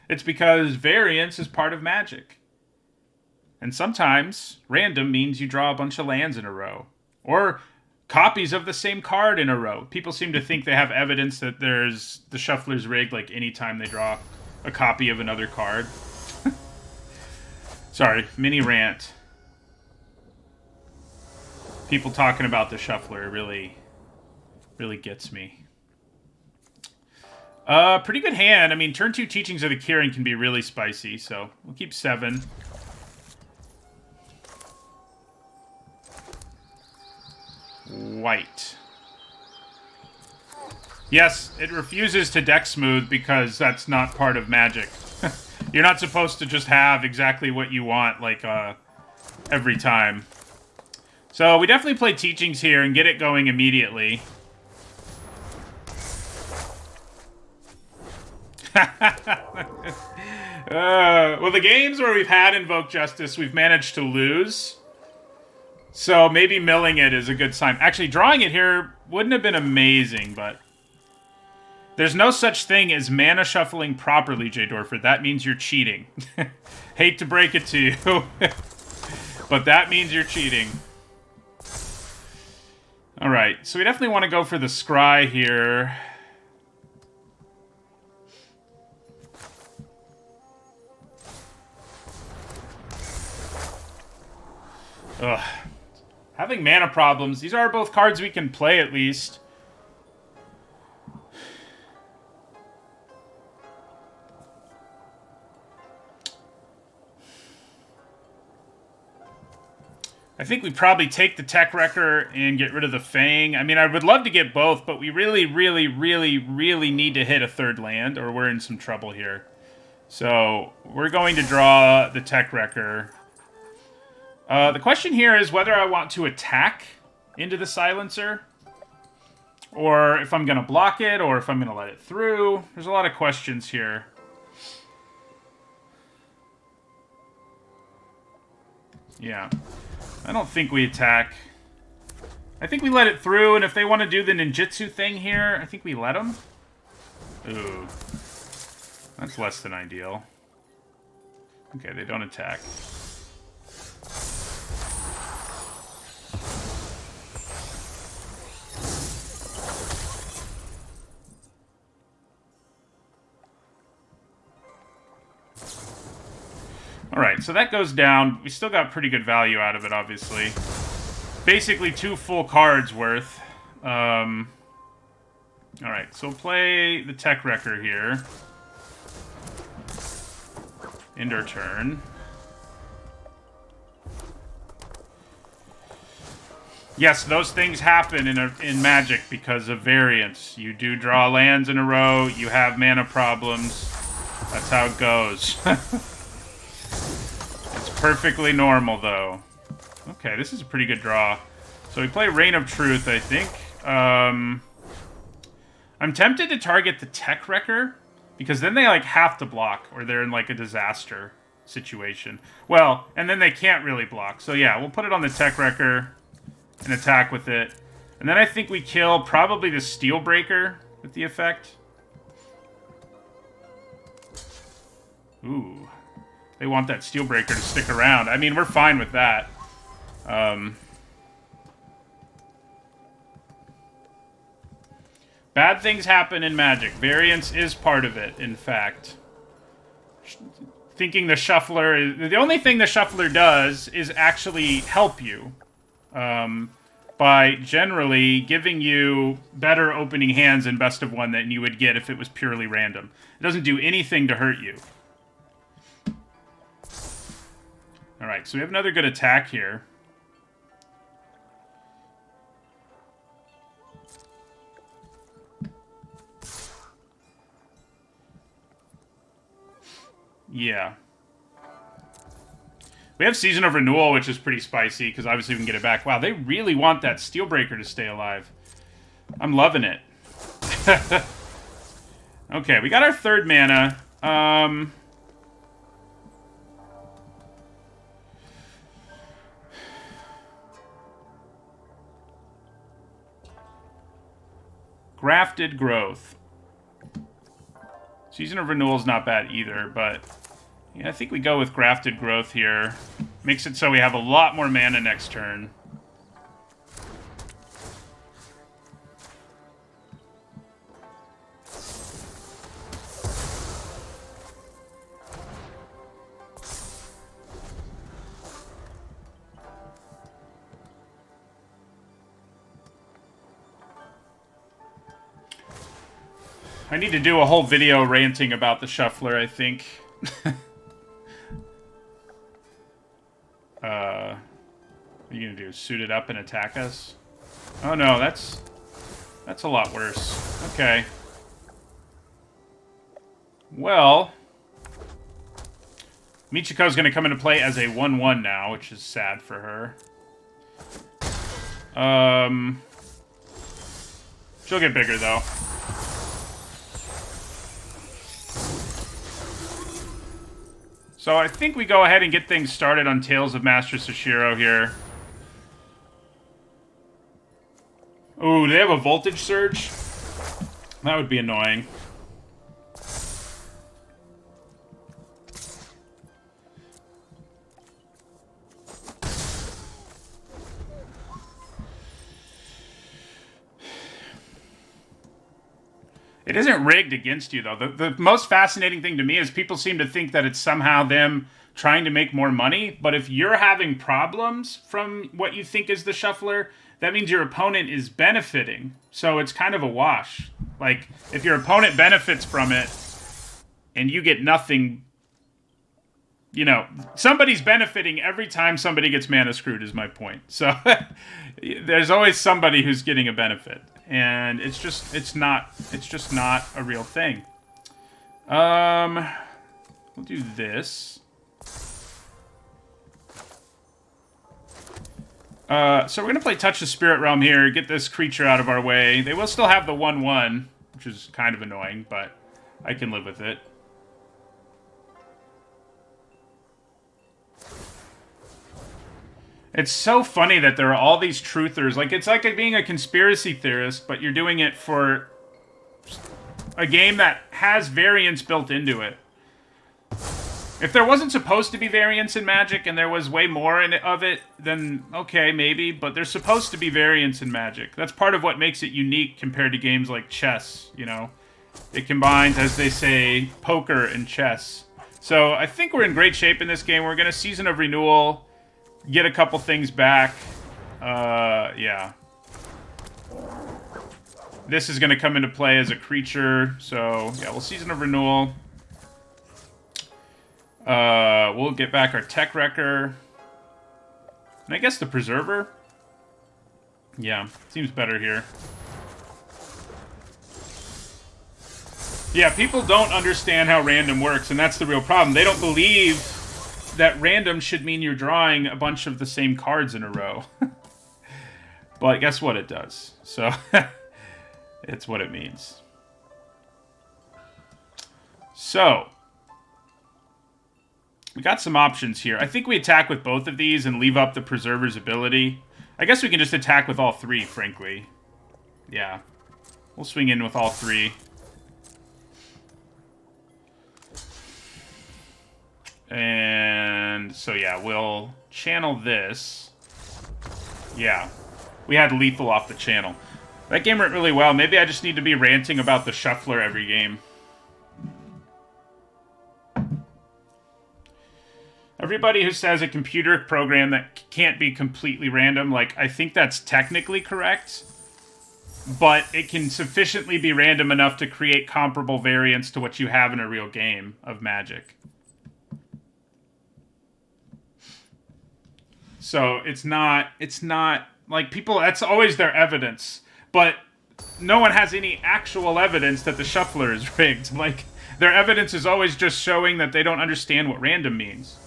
It's because variance is part of Magic. And sometimes random means you draw a bunch of lands in a row. Or copies of the same card in a row. People seem to think they have evidence that there's the shuffler's rigged like anytime they draw a copy of another card. Sorry, mini rant. People talking about the shuffler really gets me. Pretty good hand. I mean, turn 2 Teachings of the Kirin can be really spicy, so we'll keep 7. White. Yes, it refuses to deck smooth because that's not part of Magic. You're not supposed to just have exactly what you want, like, every time. So we definitely play Teachings here and get it going immediately. Well, the games where we've had Invoke Justice, we've managed to lose. So maybe milling it is a good sign. Actually, drawing it here wouldn't have been amazing, but... There's no such thing as mana shuffling properly, J. Dorford. That means you're cheating. Hate to break it to you. But that means you're cheating. Alright, so we definitely want to go for the Scry here. Ugh. Having mana problems. These are both cards we can play, at least. I think we probably take the Tech Wrecker and get rid of the Fang. I mean, I would love to get both, but we really need to hit a third land, or we're in some trouble here. So, we're going to draw the Tech Wrecker. The question here is whether I want to attack into the Silencer, or if I'm going to block it, or if I'm going to let it through. There's a lot of questions here. Yeah. I don't think we attack. I think we let it through, and if they want to do the ninjutsu thing here, I think we let them. Ooh. That's less than ideal. Okay, they don't attack. Alright, so that goes down. We still got pretty good value out of it, obviously. Basically 2 full cards worth. Alright, so we'll play the Tech Wrecker here. End our turn. Yes, those things happen in Magic because of variance. You do draw lands in a row, you have mana problems. That's how it goes. It's perfectly normal, though. Okay, this is a pretty good draw. So we play Reign of Truth, I think. I'm tempted to target the Tech Wrecker, because then they, like, have to block, or they're in, like, a disaster situation. Well, and then they can't really block. So, yeah, we'll put it on the Tech Wrecker and attack with it. And then I think we kill probably the Steelbreaker with the effect. Ooh. They want that Steelbreaker to stick around. I mean, we're fine with that. Bad things happen in Magic. Variance is part of it, in fact. Thinking the Shuffler is... The only thing the Shuffler does is actually help you. By generally giving you better opening hands in Best of One than you would get if it was purely random. It doesn't do anything to hurt you. Alright, so we have another good attack here. Yeah. We have Season of Renewal, which is pretty spicy, because obviously we can get it back. Wow, they really want that Steelbreaker to stay alive. I'm loving it. Okay, we got our third mana. Grafted Growth. Season of Renewal is not bad either, but yeah, I think we go with Grafted Growth here. Makes it so we have a lot more mana next turn. I need to do a whole video ranting about the Shuffler, I think. What are you gonna do? Suit it up and attack us? Oh no, that's a lot worse. Okay. Well, Michiko's gonna come into play as a 1/1 now, which is sad for her. She'll get bigger though. So I think we go ahead and get things started on Tales of Master Sashiro here. Ooh, do they have a voltage surge? That would be annoying. It isn't rigged against you, though. The most fascinating thing to me is people seem to think that it's somehow them trying to make more money. But if you're having problems from what you think is the Shuffler, that means your opponent is benefiting. So it's kind of a wash. Like, if your opponent benefits from it and you get nothing, you know, somebody's benefiting every time somebody gets mana screwed is my point. So there's always somebody who's getting a benefit. And it's just not a real thing. We'll do this. So we're gonna play Touch the Spirit Realm here, get this creature out of our way. They will still have the 1/1, which is kind of annoying, but I can live with it. It's so funny that there are all these truthers. Like, it's like being a conspiracy theorist, but you're doing it for a game that has variance built into it. If there wasn't supposed to be variance in Magic and there was way more of it, then okay, maybe. But there's supposed to be variance in Magic. That's part of what makes it unique compared to games like chess, you know? It combines, as they say, poker and chess. So I think we're in great shape in this game. We're going to Season of Renewal, get a couple things back. Yeah. This is going to come into play as a creature. So, yeah, we'll Season of Renewal. We'll get back our Tech Wrecker. And I guess the Preserver. Yeah, seems better here. Yeah, people don't understand how random works, and that's the real problem. They don't believe that random should mean you're drawing a bunch of the same cards in a row. But guess what? It does. So, it's what it means. So, we got some options here. I think we attack with both of these and leave up the Preserver's ability. I guess we can just attack with all three, frankly. Yeah. We'll swing in with all three. And so, yeah, we'll channel this. Yeah. We had lethal off the channel. That game went really well. Maybe I just need to be ranting about the Shuffler every game. Everybody who says a computer program that can't be completely random, like, I think that's technically correct. But it can sufficiently be random enough to create comparable variance to what you have in a real game of Magic. So it's not, like, people, that's always their evidence. But no one has any actual evidence that the Shuffler is rigged. Like, their evidence is always just showing that they don't understand what random means.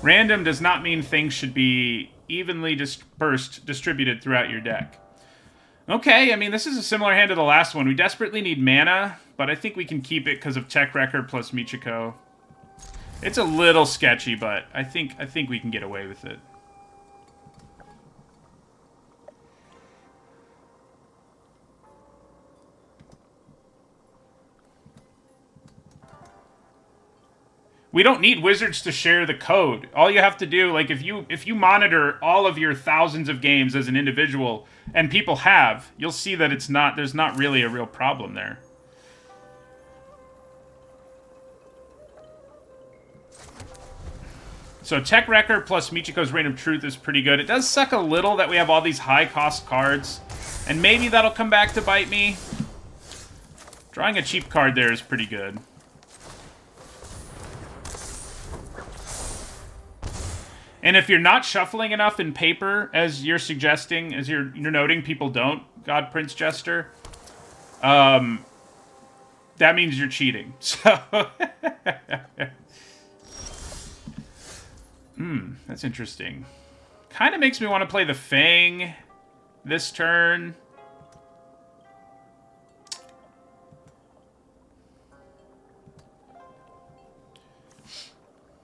Random does not mean things should be evenly distributed throughout your deck. Okay, I mean, this is a similar hand to the last one. We desperately need mana, but I think we can keep it because of Tech Wrecker plus Michiko. It's a little sketchy, but I think we can get away with it. We don't need wizards to share the code. All you have to do, like, if you monitor all of your thousands of games as an individual, and people have, you'll see that there's not really a real problem there. So Tech Wrecker plus Michiko's Reign of Truth is pretty good. It does suck a little that we have all these high-cost cards, and maybe that'll come back to bite me. Drawing a cheap card there is pretty good. And if you're not shuffling enough in paper, as you're suggesting, as you're noting people don't, God Prince Jester, that means you're cheating. So, that's interesting. Kind of makes me want to play the Fang this turn.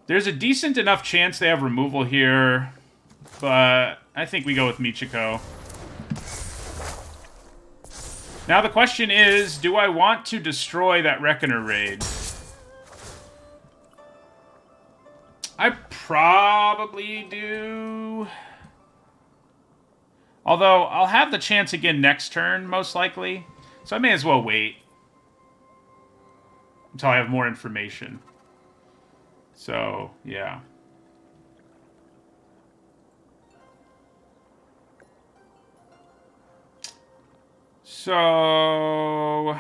There's a decent enough chance they have removal here, but I think we go with Michiko. Now the question is, do I want to destroy that Reckoner raid? I probably do. Although, I'll have the chance again next turn, most likely. So I may as well wait until I have more information. So, yeah. So,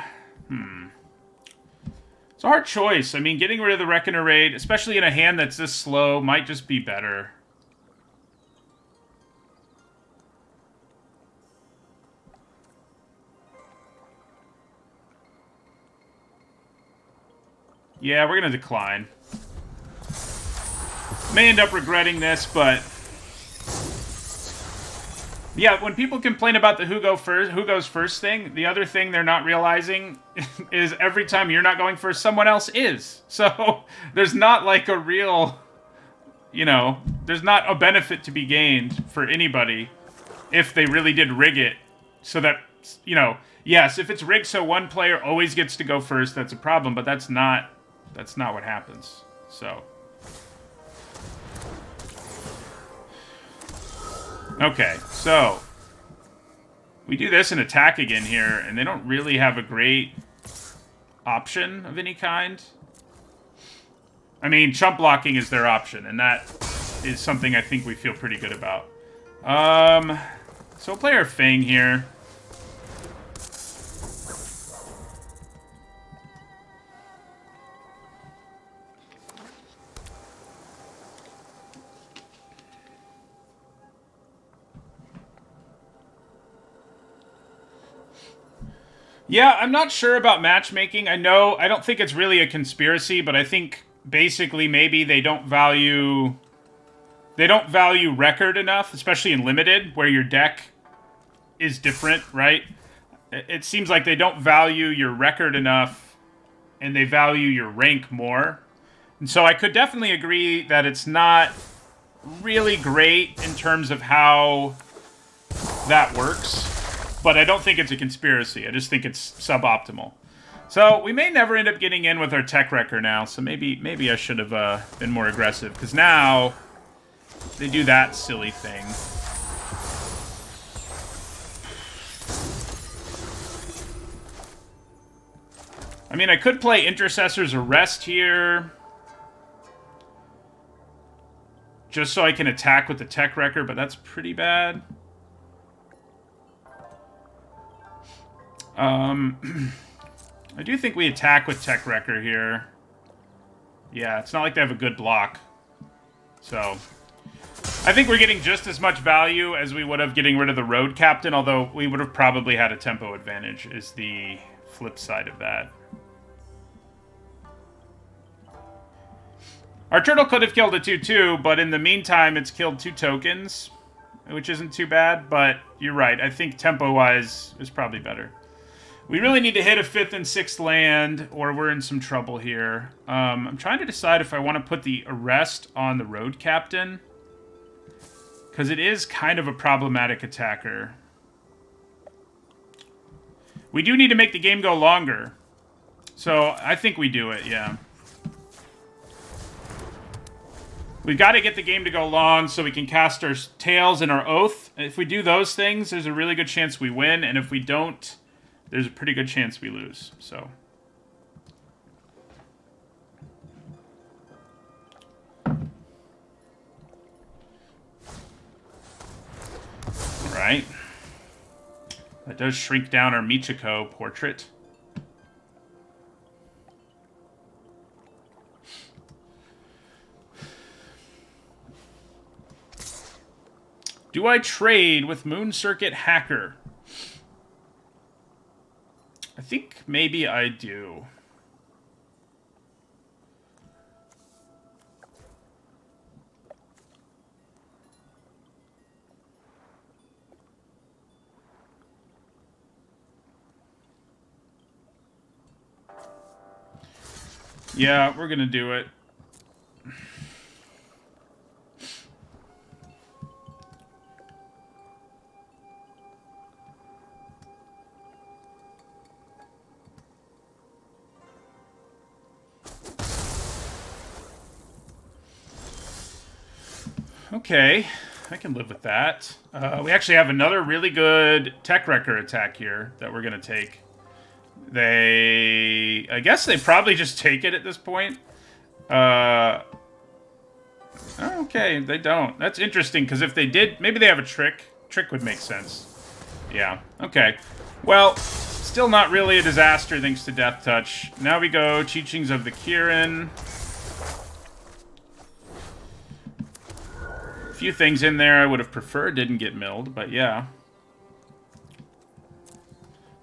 it's a hard choice. I mean, getting rid of the Reckoner raid, especially in a hand that's this slow, might just be better. Yeah, we're going to decline. May end up regretting this, but yeah, when people complain about the who goes first thing, the other thing they're not realizing is every time you're not going first, someone else is. So there's not like a real, there's not a benefit to be gained for anybody if they really did rig it so that, yes, if it's rigged so one player always gets to go first, that's a problem, but that's not what happens. So okay, so we do this and attack again here, and they don't really have a great option of any kind. I mean, chump blocking is their option, and that is something I think we feel pretty good about. So we'll play our Fang here. Yeah, I'm not sure about matchmaking. I don't think it's really a conspiracy, but I think basically maybe they don't value record enough, especially in limited, where your deck is different, right? It seems like they don't value your record enough, and they value your rank more. And so I could definitely agree that it's not really great in terms of how that works. But I don't think it's a conspiracy. I just think it's suboptimal. So we may never end up getting in with our Tech Wrecker now. So maybe I should have been more aggressive. Because now they do that silly thing. I mean, I could play Intercessor's Arrest here. Just so I can attack with the Tech Wrecker. But that's pretty bad. I do think we attack with Tech Wrecker here. Yeah, it's not like they have a good block. So, I think we're getting just as much value as we would have getting rid of the Road Captain, although we would have probably had a tempo advantage, is the flip side of that. Our turtle could have killed a 2-2, but in the meantime, it's killed 2 tokens, which isn't too bad, but you're right. I think tempo-wise is probably better. We really need to hit a 5th and 6th land, or we're in some trouble here. I'm trying to decide if I want to put the Arrest on the Road Captain, because it is kind of a problematic attacker. We do need to make the game go longer, so I think we do it, yeah. We've got to get the game to go long so we can cast our Tails and our Oath. If we do those things, there's a really good chance we win, and if we don't, there's a pretty good chance we lose. So, all right. That does shrink down our Michiko portrait. Do I trade with Moon Circuit Hacker? I think maybe I do. Yeah, we're gonna do it. Okay, I can live with that. We actually have another really good Tech Wrecker attack here that we're going to take. I guess they probably just take it at this point. Okay, they don't. That's interesting, because if they did, maybe they have a trick. Trick would make sense. Yeah, okay. Well, still not really a disaster thanks to Death Touch. Now we go Teachings of the Kirin. Few things in there I would have preferred didn't get milled, but yeah.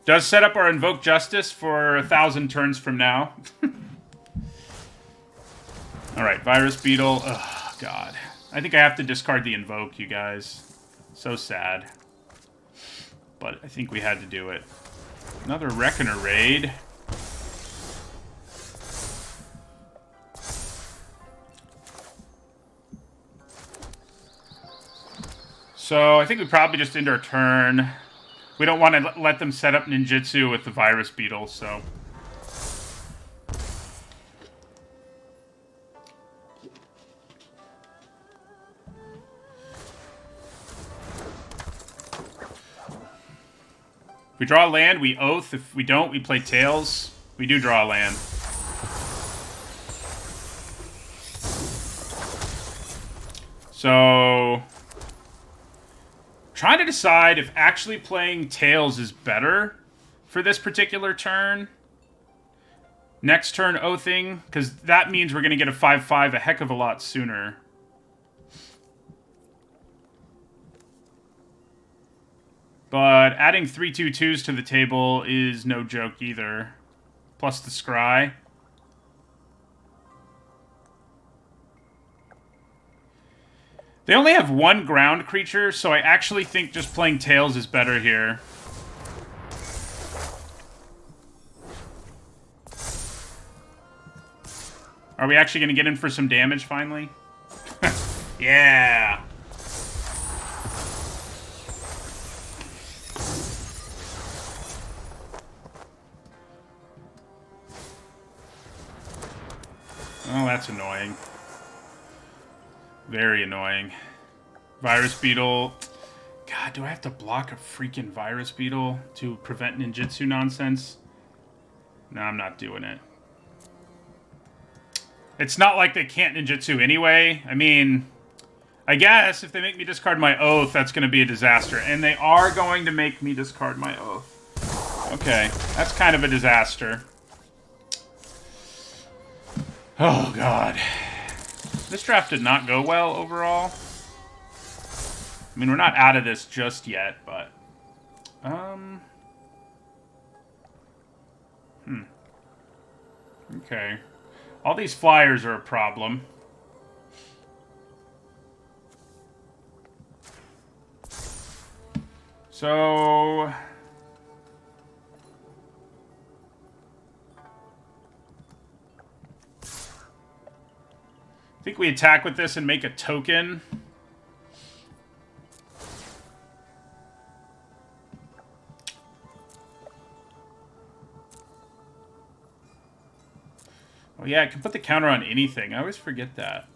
Does set up our Invoke Justice for 1,000 turns from now. Alright, Virus Beetle. Oh, God. I think I have to discard the Invoke, you guys. So sad. But I think we had to do it. Another Reckoner raid. So I think we probably just end our turn. We don't want to let them set up ninjutsu with the Virus Beetle, so. If we draw a land, we Oath. If we don't, we play Tails. We do draw a land. So, trying to decide if actually playing Tails is better for this particular turn. Next turn, Oathing, because that means we're going to get a 5/5 a heck of a lot sooner. But adding 3/2/2s to the table is no joke either. Plus the Scry. They only have one ground creature, so I actually think just playing Tails is better here. Are we actually going to get in for some damage finally? Yeah! Oh, that's annoying. Very annoying. Virus Beetle. God, do I have to block a freaking Virus Beetle to prevent ninjutsu nonsense? No, I'm not doing it. It's not like they can't ninjutsu anyway. I mean, I guess if they make me discard my Oath, that's going to be a disaster. And they are going to make me discard my Oath. Okay, that's kind of a disaster. Oh, God. This draft did not go well overall. I mean, we're not out of this just yet, but... Okay. All these flyers are a problem. So... I think we attack with this and make a token. Oh yeah, I can put the counter on anything. I always forget that.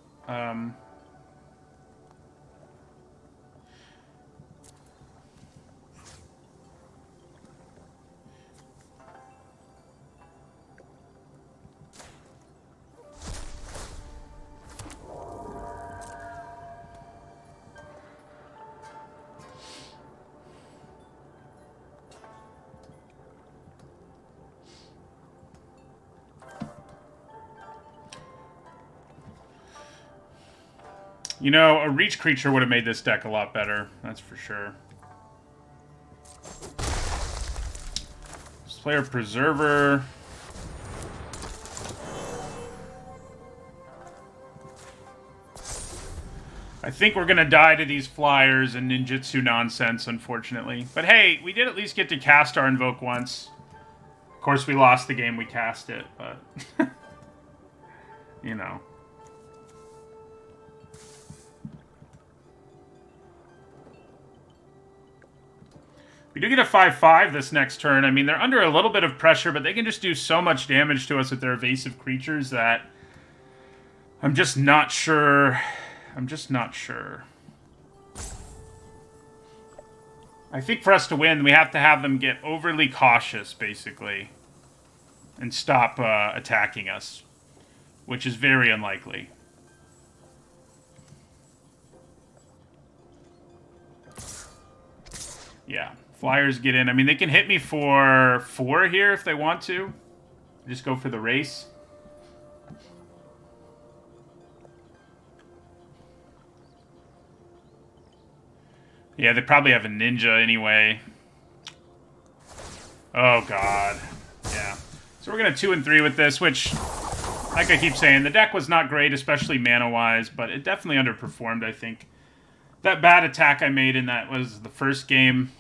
You know, a reach creature would have made this deck a lot better. That's for sure. Let's play our Preserver. I think we're going to die to these flyers and ninjutsu nonsense, unfortunately. But hey, we did at least get to cast our Invoke once. Of course, we lost the game we cast it, but... you know. We do get a 5/5 this next turn. I mean, they're under a little bit of pressure, but they can just do so much damage to us with their evasive creatures that I'm just not sure. I'm just not sure. I think for us to win, we have to have them get overly cautious, basically, and stop attacking us, which is very unlikely. Yeah. Flyers get in. I mean, they can hit me for 4 here if they want to. Just go for the race. Yeah, they probably have a ninja anyway. Oh, God. Yeah. So we're going to 2 and 3 with this, which, like I keep saying, the deck was not great, especially mana-wise, but it definitely underperformed, I think. That bad attack I made in that was the first game...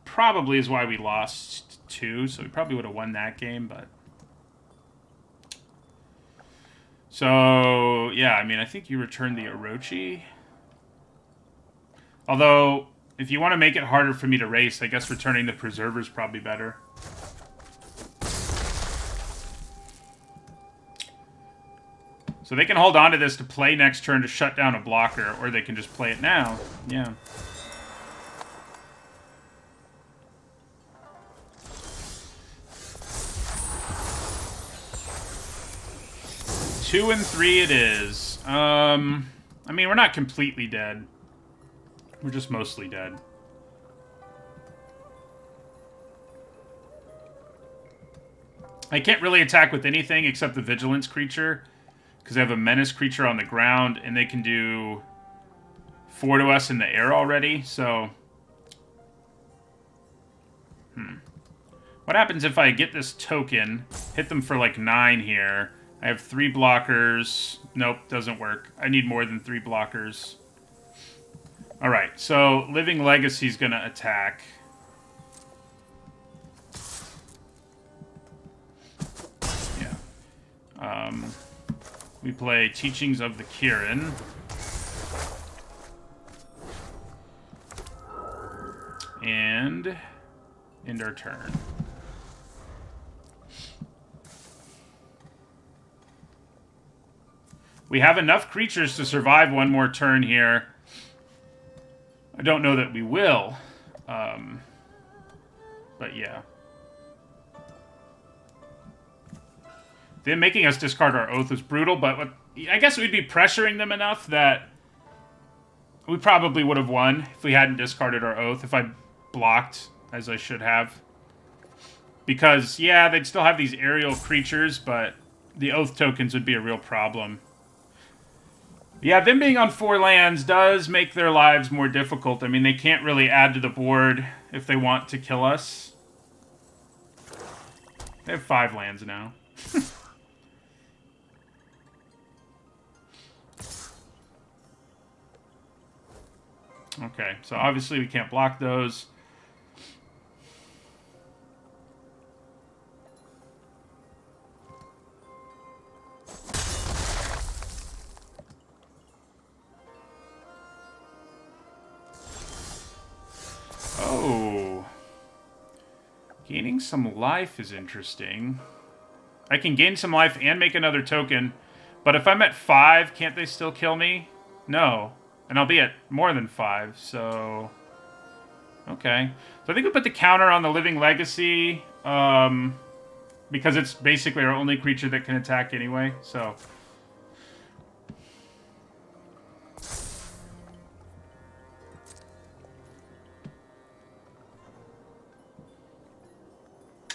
probably is why we lost 2, so we probably would have won that game, but... So, yeah, I mean, I think you returned the Orochi. Although, if you want to make it harder for me to race, I guess returning the Preserver is probably better. So they can hold on to this to play next turn to shut down a blocker, or they can just play it now. Yeah. Two and 3 it is. I mean, we're not completely dead. We're just mostly dead. I can't really attack with anything except the Vigilance creature, because I have a Menace creature on the ground, and they can do 4 to us in the air already, so... What happens if I get this token, hit them for like 9 here... I have 3 blockers. Nope, doesn't work. I need more than 3 blockers. Alright, so Living Legacy's gonna attack. Yeah. We play Teachings of the Kirin. And end our turn. We have enough creatures to survive one more turn here. I don't know that we will. But yeah. Them making us discard our Oath was brutal, but I guess we'd be pressuring them enough that we probably would have won if we hadn't discarded our Oath, if I blocked as I should have. Because, yeah, they'd still have these aerial creatures, but the Oath tokens would be a real problem. Yeah, them being on 4 lands does make their lives more difficult. I mean, they can't really add to the board if they want to kill us. They have 5 lands now. Okay, so obviously we can't block those. Oh. Gaining some life is interesting. I can gain some life and make another token, but if I'm at 5, can't they still kill me? No. And I'll be at more than 5, so... Okay. So I think we put the counter on the Living Legacy, because it's basically our only creature that can attack anyway, so...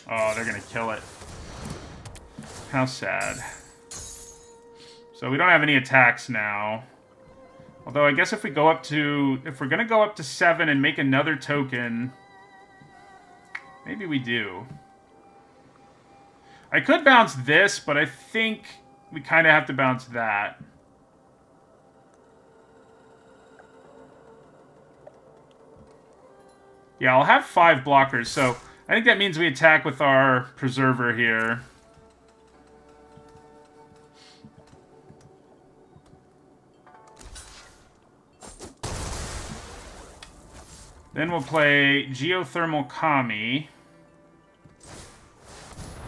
Oh, they're gonna kill it. How sad. So we don't have any attacks now. Although I guess if we go up to... If we're going to go up to 7 and make another token... Maybe we do. I could bounce this, but I think we kind of have to bounce that. Yeah, I'll have 5 blockers, so I think that means we attack with our Preserver here. Then we'll play Geothermal Kami.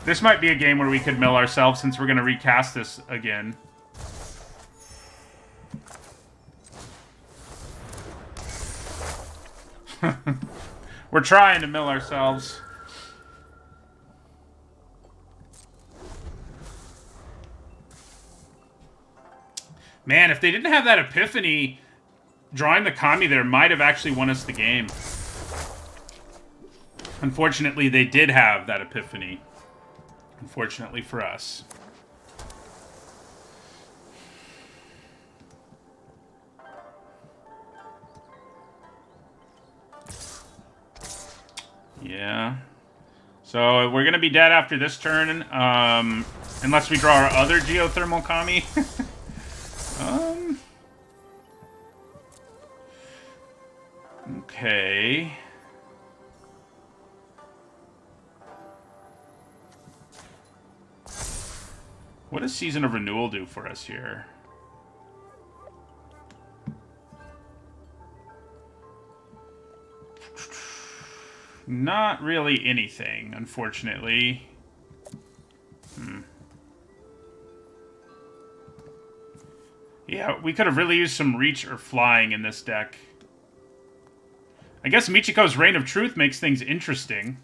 This might be a game where we could mill ourselves since we're going to recast this again. We're trying to mill ourselves. Man, if they didn't have that Epiphany, drawing the Kami there might have actually won us the game. Unfortunately, they did have that Epiphany. Unfortunately for us. Yeah. So we're going to be dead after this turn. Unless we draw our other Geothermal Kami. Okay. What does Season of Renewal do for us here? Not really anything, unfortunately. Yeah, we could have really used some reach or flying in this deck. I guess Michiko's Reign of Truth makes things interesting.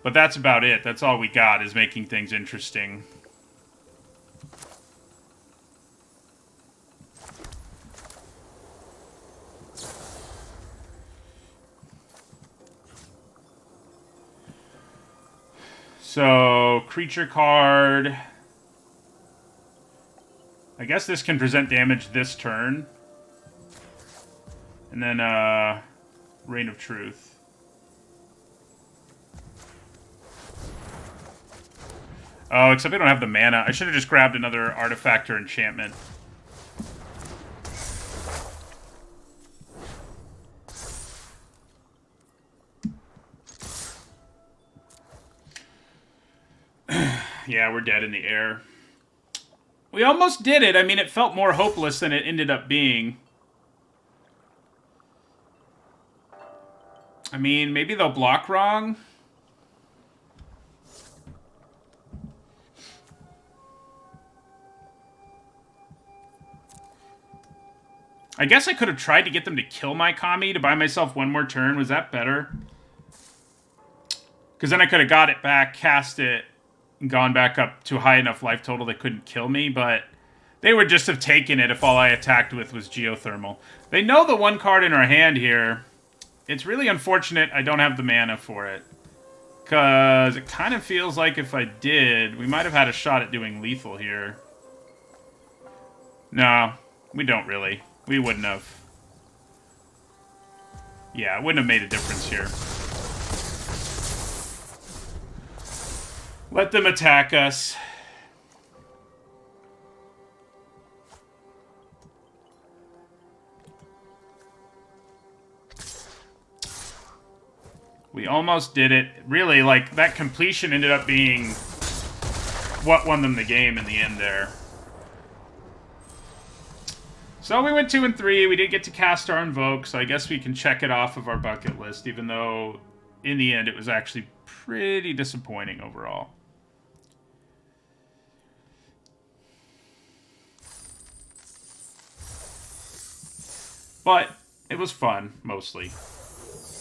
But that's about it. That's all we got, is making things interesting. So, creature card. I guess this can present damage this turn. And then, Reign of Truth. Oh, except we don't have the mana. I should have just grabbed another artifact or enchantment. Yeah, we're dead in the air. We almost did it. I mean, it felt more hopeless than it ended up being. I mean, maybe they'll block wrong. I guess I could have tried to get them to kill my Kami to buy myself one more turn. Was that better? Because then I could have got it back, cast it, and gone back up to a high enough life total they couldn't kill me, but they would just have taken it if all I attacked with was Geothermal. They know the one card in our hand here. It's really unfortunate I don't have the mana for it. Because it kind of feels like if I did, we might have had a shot at doing lethal here. No, we don't really. We wouldn't have. Yeah, it wouldn't have made a difference here. Let them attack us. We almost did it. Really, like, that completion ended up being what won them the game in the end there. So we went 2 and 3. We did get to cast our Invoke, so I guess we can check it off of our bucket list, even though in the end it was actually pretty disappointing overall. But it was fun, mostly.